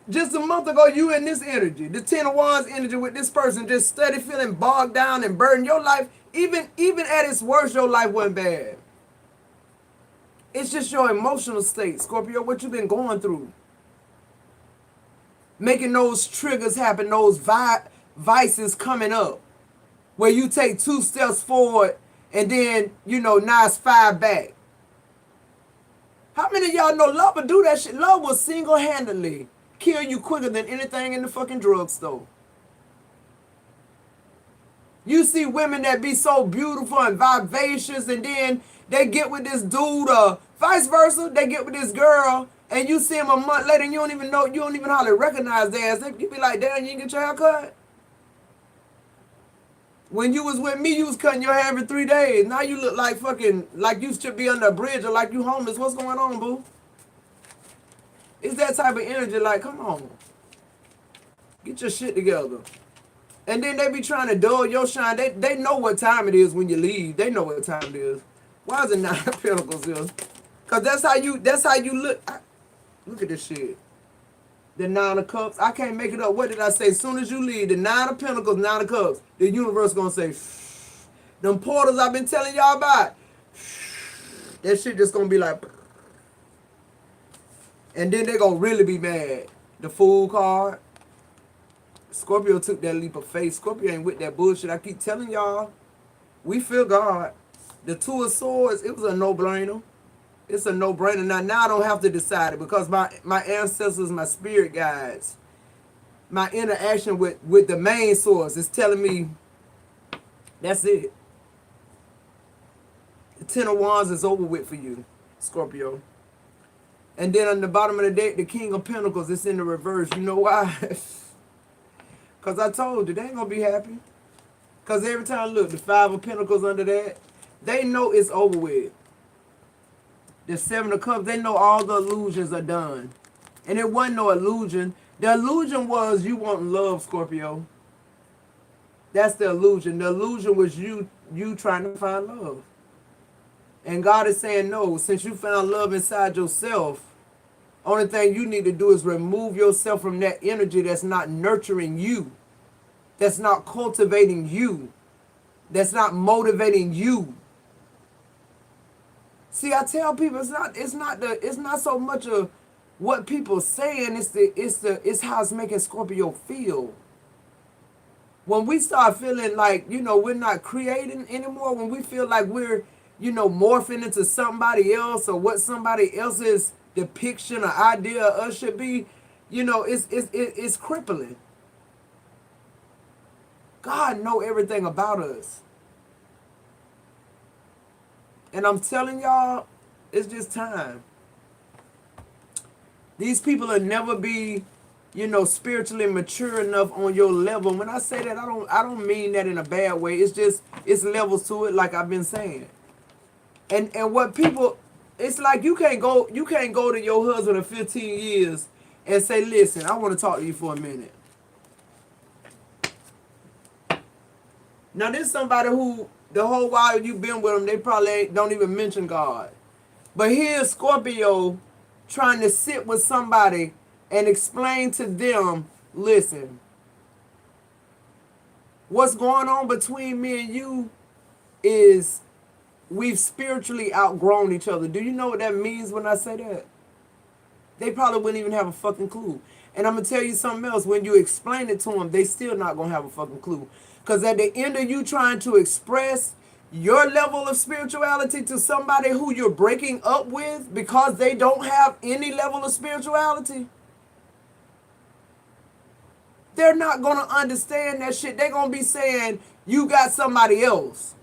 Just a month ago, you in this energy, the 10 of Wands energy with this person, just steady feeling bogged down and burdened. Your life, even at its worst, your life wasn't bad. It's just your emotional state, Scorpio, what you've been going through. Making those triggers happen, those vices coming up, where you take 2 steps forward and then, now it's 5 back. How many of y'all know love will do that shit? Love will single-handedly kill you quicker than anything in the fucking drugstore. You see women that be so beautiful and vivacious, and then they get with this dude, or vice versa, they get with this girl, and you see him a month later and you don't even hardly recognize their ass. You be like, damn, you didn't get your hair cut? When you was with me, you was cutting your hair every 3 days. Now you look like fucking, like you should be under a bridge or like you homeless. What's going on, boo? It's that type of energy, like, come on. Get your shit together. And then they be trying to dull your shine. They know what time it is when you leave. They know what time it is. Why is it 9 of Pentacles here? Because that's how you look. Look at this shit. The 9 of Cups. I can't make it up. What did I say? As soon as you leave, the 9 of Pentacles, 9 of Cups, the universe gonna say, shh. Them portals I've been telling y'all about, that shit just gonna be like, and then they gonna really be mad. The Fool card. Scorpio took that leap of faith. Scorpio ain't with that bullshit. I keep telling y'all, we feel God. The 2 of Swords, it was a no-brainer. It's a no-brainer. Now I don't have to decide it because my ancestors, my spirit guides, my interaction with the main source is telling me that's it. The 10 of Wands is over with for you, Scorpio. And then on the bottom of the deck, the King of Pentacles, it's in the reverse. You know why? Because I told you, they ain't going to be happy. Because every time, look, the 5 of Pentacles under that, they know it's over with. The 7 of Cups, they know all the illusions are done. And it wasn't no illusion. The illusion was you wanting love, Scorpio. That's the illusion. The illusion was you trying to find love. And God is saying, no, since you found love inside yourself, only thing you need to do is remove yourself from that energy that's not nurturing you, that's not cultivating you, that's not motivating you. See, I tell people it's not so much of what people saying, it's how it's making Scorpio feel. When we start feeling like, we're not creating anymore, when we feel like we're, morphing into somebody else or what somebody else's depiction or idea of us should be, it's crippling. God know everything about us. And I'm telling y'all, it's just time. These people will never be, spiritually mature enough on your level. When I say that, I don't mean that in a bad way. It's levels to it, like I've been saying. And what people, it's like you can't go to your husband of 15 years and say, listen, I want to talk to you for a minute. Now there's somebody who the whole while you've been with them, they probably don't even mention God. But here's Scorpio trying to sit with somebody and explain to them, listen, What's going on between me and you is we've spiritually outgrown each other. Do you know what that means when I say that? They probably wouldn't even have a fucking clue. And I'm going to tell you something else. When you explain it to them, they still not going to have a fucking clue. Because at the end of you trying to express your level of spirituality to somebody who you're breaking up with because they don't have any level of spirituality, they're not going to understand that shit. They're going to be saying, you got somebody else.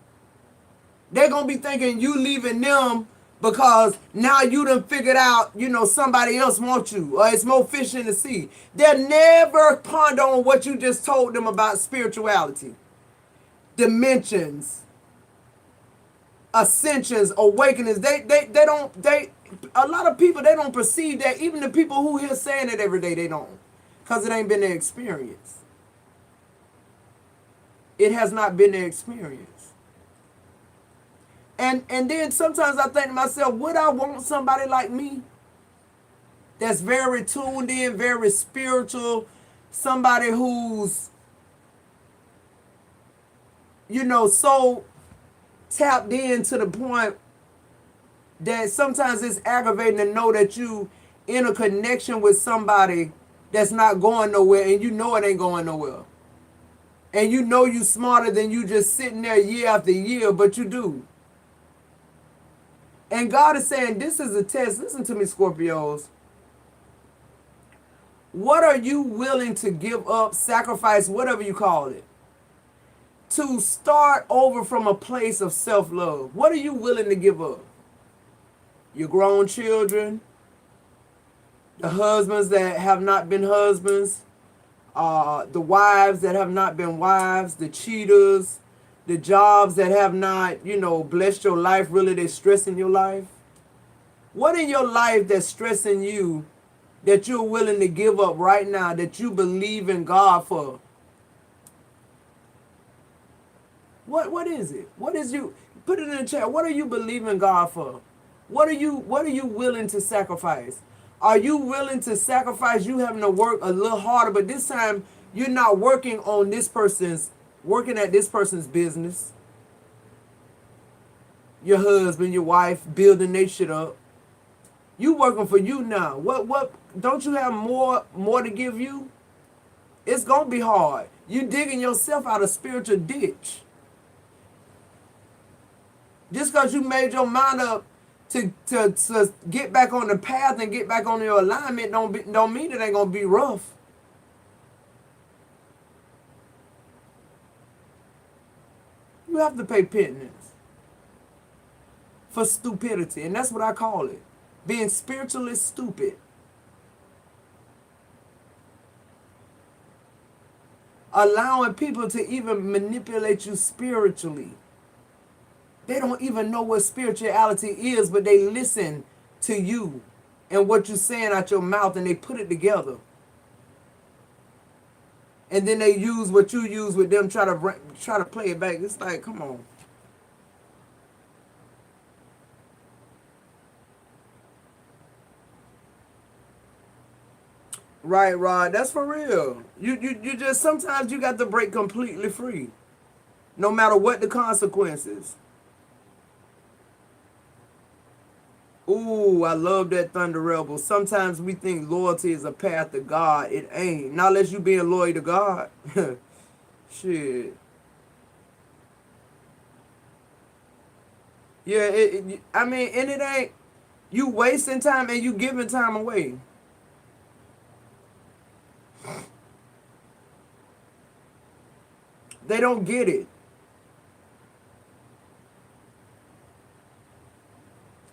They're going to be thinking you leaving them because now you done figured out, somebody else wants you, or it's more fish in the sea. They'll never ponder on what you just told them about spirituality, dimensions, ascensions, awakenings. A lot of people, they don't perceive that. Even the people who hear saying it every day, they don't, because it ain't been their experience. It has not been their experience. And then sometimes I think to myself, would I want somebody like me that's very tuned in, very spiritual, somebody who's, so tapped in to the point that sometimes it's aggravating to know that you in a connection with somebody that's not going nowhere, and you know it ain't going nowhere. And you know you smarter than you just sitting there year after year, but you do. And God is saying, this is a test. Listen to me, Scorpios. What are you willing to give up, sacrifice, whatever you call it, to start over from a place of self-love? What are you willing to give up? Your grown children, the husbands that have not been husbands, the wives that have not been wives, the cheaters, the jobs that have not, blessed your life, really they're stressing your life. What in your life that's stressing you that you're willing to give up right now, that you believe in God for? What is it? What is you? Put it in the chat. What are you believing God for? What are you willing to sacrifice? Are you willing to sacrifice you having to work a little harder, but this time you're not working at this person's business? Your husband, your wife, building their shit up. You working for you now. What don't you have more to give you? It's gonna be hard. You digging yourself out of spiritual ditch. Just because you made your mind up to get back on the path and get back on your alignment don't mean it ain't gonna be rough. You have to pay penance for stupidity, and that's what I call it. Being spiritually stupid. Allowing people to even manipulate you spiritually. They don't even know what spirituality is, but they listen to you and what you're saying out your mouth, and they put it together. And then they use what you use with them, try to play it back. It's like, come on. Right, Rod. That's for real. You just, sometimes you got to break completely free, no matter what the consequences. Ooh, I love that, Thunder Rebel. Sometimes we think loyalty is a path to God. It ain't. Not unless you being loyal to God. Shit. Yeah, I mean, and it ain't. You wasting time and you giving time away. They don't get it.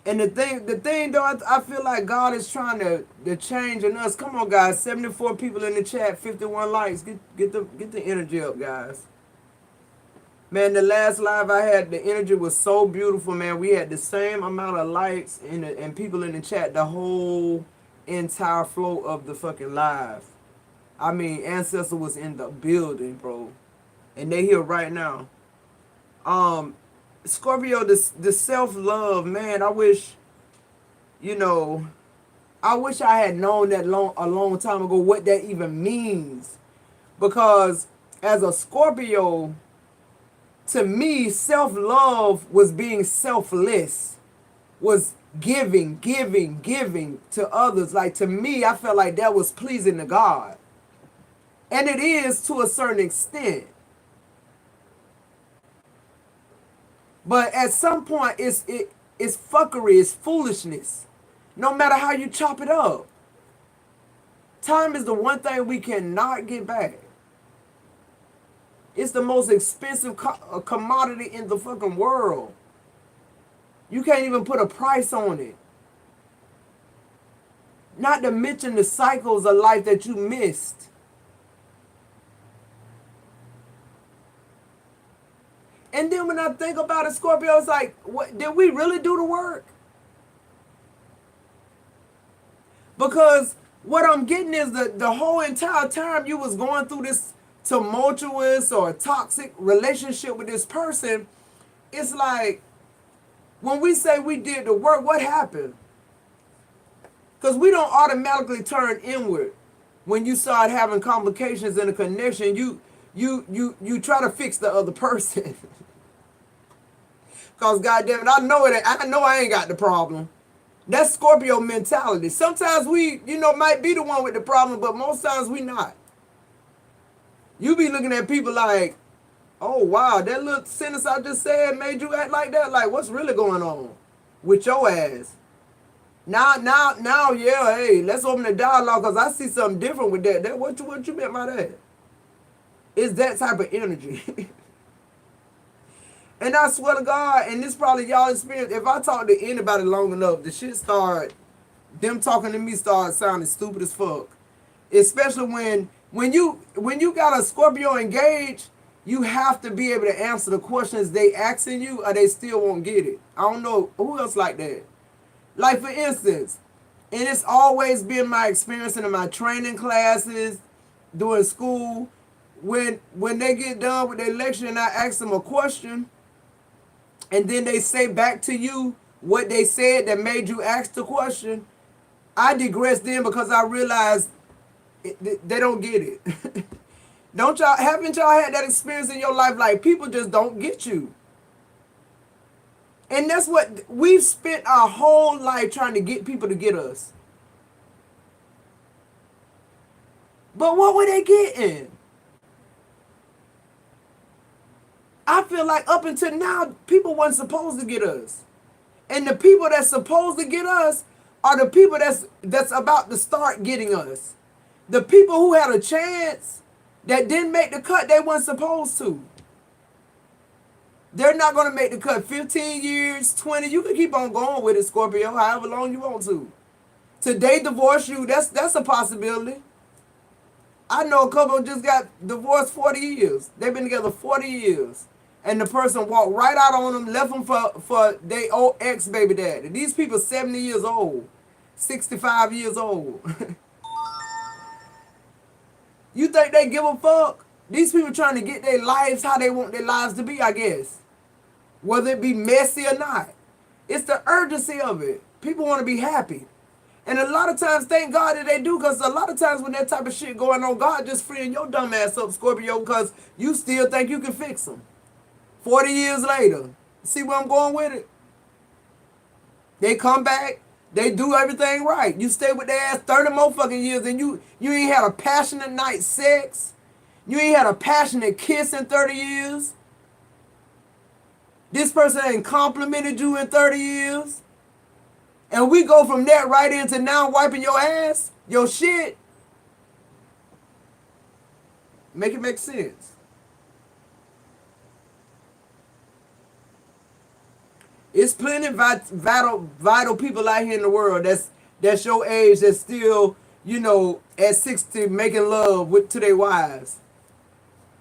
And the thing though, I feel like God is trying to change in us. Come on, guys. 74 people in the chat, 51 likes. Get the energy up, guys. Man, the last live I had, the energy was so beautiful, man. We had the same amount of likes and people in the chat the whole entire flow of the fucking live. I mean, Ancestor was in the building, bro. And they here right now. Scorpio, the self-love, man, I wish I had known that a long time ago what that even means. Because as a Scorpio, to me, self-love was being selfless, was giving to others. Like, to me, I felt like that was pleasing to God. And it is to a certain extent. But at some point, it's fuckery, it's foolishness. No matter how you chop it up. Time is the one thing we cannot get back. It's the most expensive commodity in the fucking world. You can't even put a price on it. Not to mention the cycles of life that you missed. And then when I think about it, Scorpio, it's like, what, did we really do the work? Because what I'm getting is the whole entire time you was going through this tumultuous or toxic relationship with this person, it's like, when we say we did the work, what happened? Because we don't automatically turn inward. When you start having complications in a connection, you try to fix the other person. Because goddamn it, I know I ain't got the problem. That's Scorpio mentality. Sometimes we, might be the one with the problem, but most times we not. You be looking at people like, oh wow, that little sentence I just said made you act like that. Like, what's really going on with your ass? Now, yeah, hey, let's open the dialogue because I see something different with that. What you meant by that? It's that type of energy. And I swear to God, and this probably y'all experience, if I talk to anybody long enough, the shit them talking to me start sounding stupid as fuck. Especially when you got a Scorpio engaged, you have to be able to answer the questions they asking you or they still won't get it. I don't know who else like that. Like, for instance, and it's always been my experience in my training classes, doing school, when they get done with their lecture and I ask them a question, and then they say back to you what they said that made you ask the question, I digress then because I realize they don't get it. Haven't y'all had that experience in your life? Like, people just don't get you. And that's what we've spent our whole life trying to get people to get us. But what were they getting? I feel like up until now, people weren't supposed to get us. And the people that's supposed to get us are the people that's about to start getting us. The people who had a chance that didn't make the cut they weren't supposed to. They're not going to make the cut 15 years, 20. You can keep on going with it, Scorpio, however long you want to. Today divorce you, that's a possibility. I know a couple just got divorced 40 years. They've been together 40 years. And the person walked right out on them, left them for their old ex-baby daddy. These people 70 years old, 65 years old. You think they give a fuck? These people trying to get their lives how they want their lives to be, I guess. Whether it be messy or not. It's the urgency of it. People want to be happy. And a lot of times, thank God that they do, because a lot of times when that type of shit going on, God just freeing your dumb ass up, Scorpio, because you still think you can fix them. 40 years later. See where I'm going with it? They come back. They do everything right. You stay with their ass 30 more fucking years and you ain't had a passionate night sex. You ain't had a passionate kiss in 30 years. This person ain't complimented you in 30 years. And we go from that right into now wiping your ass, your shit. Make it make sense. It's plenty of vital people out here in the world that's your age that's still, at 60 making love to their wives.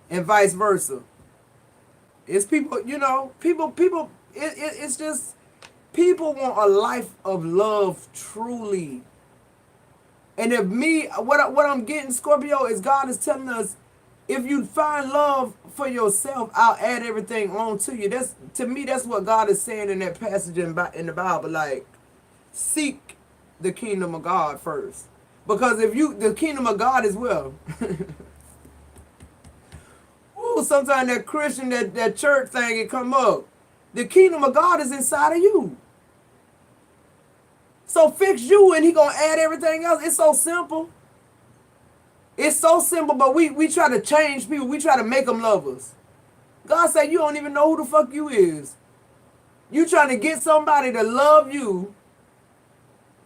And vice versa. It's people, it's just, people want a life of love truly. And what I'm getting, Scorpio, is God is telling us, if you find love for yourself, I'll add everything on to you. To me, that's what God is saying in that passage in the Bible. Like, seek the kingdom of God first. Because the kingdom of God is well. people sometimes that Christian, that church thing, it come up. The kingdom of God is inside of you. So fix you and he gonna add everything else. It's so simple. It's so simple, but we try to change people. We try to make them love us. God said you don't even know who the fuck you is. You trying to get somebody to love you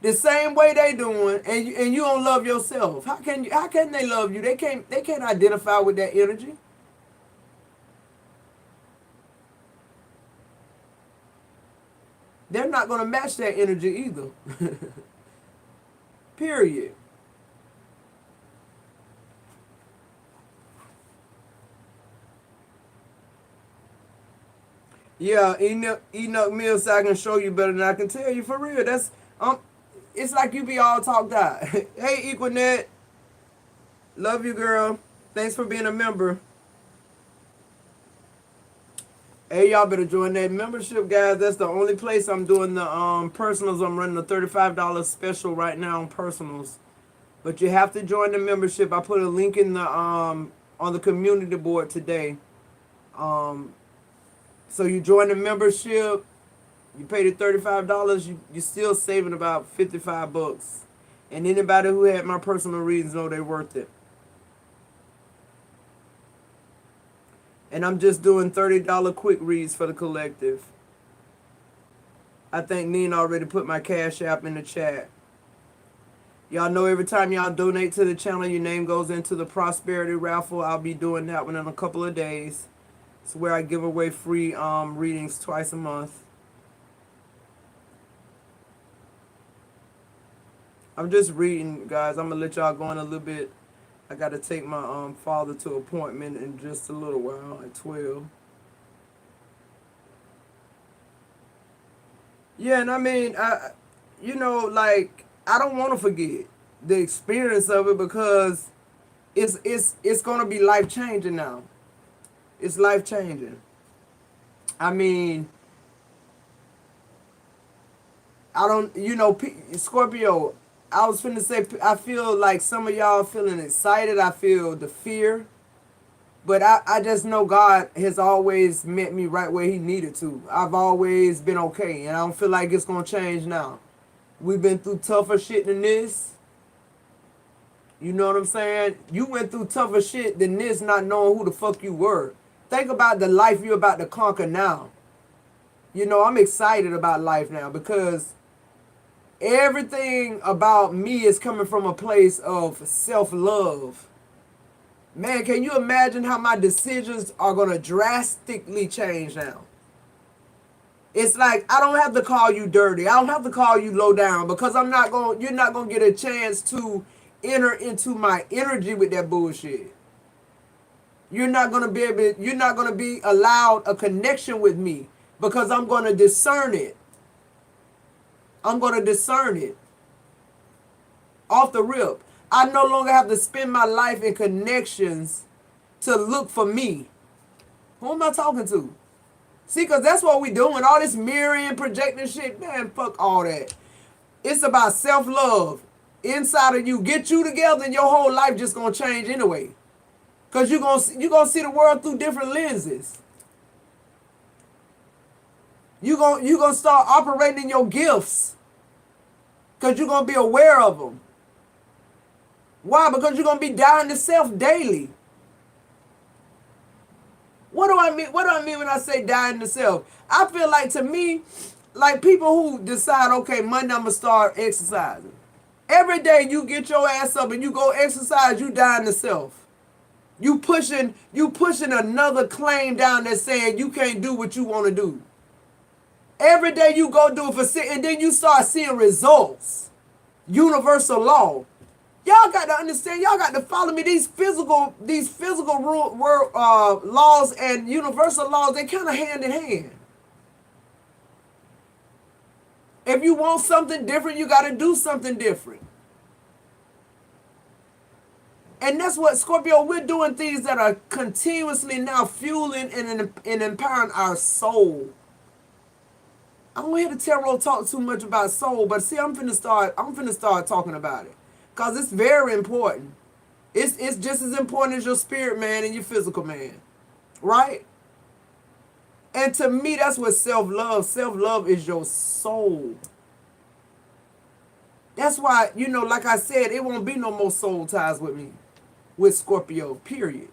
the same way they doing, and you don't love yourself. How can they love you? They can't identify with that energy. They're not gonna match that energy either. Period. Yeah, Enoch Mills, I can show you better than I can tell you, for real. That's it's like you be all talked out. Hey, Equinet, love you, girl. Thanks for being a member. Hey, y'all better join that membership, guys. That's the only place I'm doing the personals. I'm running a $35 special right now on personals, but you have to join the membership. I put a link in the on the community board today. So you join the membership, you pay the $35, you're still saving about $55. And anybody who had my personal readings know they're worth it. And I'm just doing $30 quick reads for the collective. I think Nina already put my Cash App in the chat. Y'all know every time y'all donate to the channel, your name goes into the prosperity raffle. I'll be doing that one in a couple of days. It's where I give away free readings twice a month. I'm just reading, guys. I'm going to let y'all go in a little bit. I got to take my father to appointment in just a little while at 12. Yeah, and I mean, I don't want to forget the experience of it because it's going to be life-changing now. It's life-changing. I mean, Scorpio, I was finna say, I feel like some of y'all feeling excited. I feel the fear. But I just know God has always met me right where he needed to. I've always been okay, and I don't feel like it's going to change now. We've been through tougher shit than this. You know what I'm saying? You went through tougher shit than this not knowing who the fuck you were. Think about the life you're about to conquer now. I'm excited about life now because everything about me is coming from a place of self-love. Man, can you imagine how my decisions are going to drastically change now? It's like I don't have to call you dirty. I don't have to call you low down because you're not going to get a chance to enter into my energy with that bullshit. You're not going to be allowed a connection with me because I'm going to discern it. I'm going to discern it. Off the rip. I no longer have to spend my life in connections to look for me. Who am I talking to? See, because that's what we doing. All this mirroring, projecting shit. Man, fuck all that. It's about self-love. Inside of you. Get you together and your whole life just going to change anyway. Because you're gonna see the world through different lenses. You're gonna start operating your gifts. Because you're going to be aware of them. Why? Because you're going to be dying to self daily. What do I mean? What do I mean when I say dying to self? I feel like, to me, like people who decide, okay, Monday I'm going to start exercising. Every day you get your ass up and you go exercise, you dying to self. You pushing another claim down that's saying you can't do what you want to do. Every day you go do it and then you start seeing results. Universal law. Y'all got to understand. Y'all got to follow me. These physical laws and universal laws, they kind of hand in hand. If you want something different, you got to do something different. And that's what, Scorpio, we're doing things that are continuously now fueling and empowering our soul. I don't hear the tarot talk too much about soul, but see, I'm finna start talking about it. Because it's very important. It's just as important as your spirit man and your physical man. right? And to me, that's what self-love. Self-love is your soul. That's why, you know, like I said, it won't be no more soul ties with me, with Scorpio, period.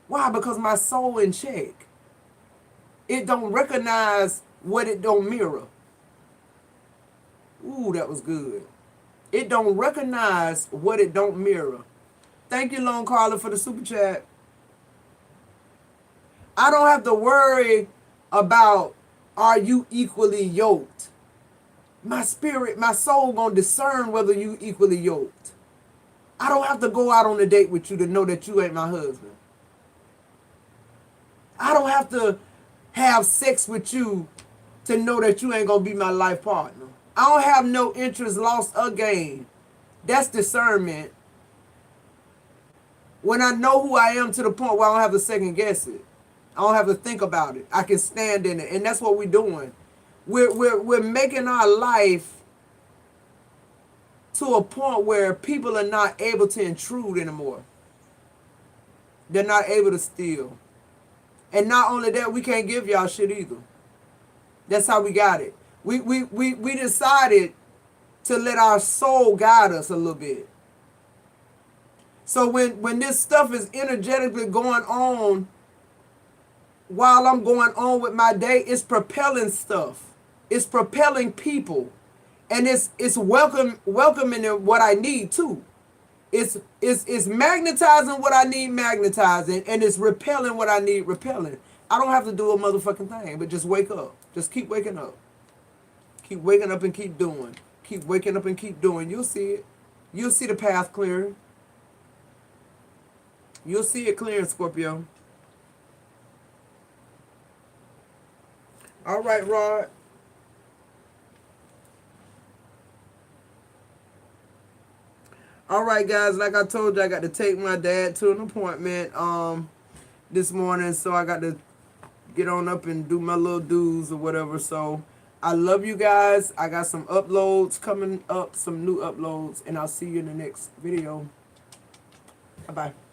Why? Because my soul in check. It don't recognize what it don't mirror. Ooh, that was good. It don't recognize what it don't mirror. Thank you, Lone Carla, for the super chat. I don't have to worry about, are you equally yoked? My spirit, my soul gonna discern whether you equally yoked. I don't have to go out on a date with you to know that you ain't my husband. I don't have to have sex with you to know that you ain't gonna be my life partner. I don't have no interest, lost, or gain. That's discernment. When I know who I am to the point where I don't have to second guess it. I don't have to think about it. I can stand in it. And that's what we're doing. We're making our life to a point where people are not able to intrude anymore. They're not able to steal. And not only that, we can't give y'all shit either. That's how we got it. We decided to let our soul guide us a little bit. So when this stuff is energetically going on while I'm going on with my day, it's propelling stuff. It's propelling people. And it's welcoming what I need too. It's magnetizing what I need magnetizing, and it's repelling what I need repelling. I don't have to do a motherfucking thing, but just wake up. Just keep waking up. Keep waking up and keep doing. Keep waking up and keep doing. You'll see it. You'll see the path clearing. You'll see it clearing, Scorpio. All right, Rod. All right, guys. Like I told you, I got to take my dad to an appointment this morning, so I got to get on up and do my little dues or whatever. So I love you guys. I got some uploads coming up, some new uploads, and I'll see you in the next video. Bye-bye.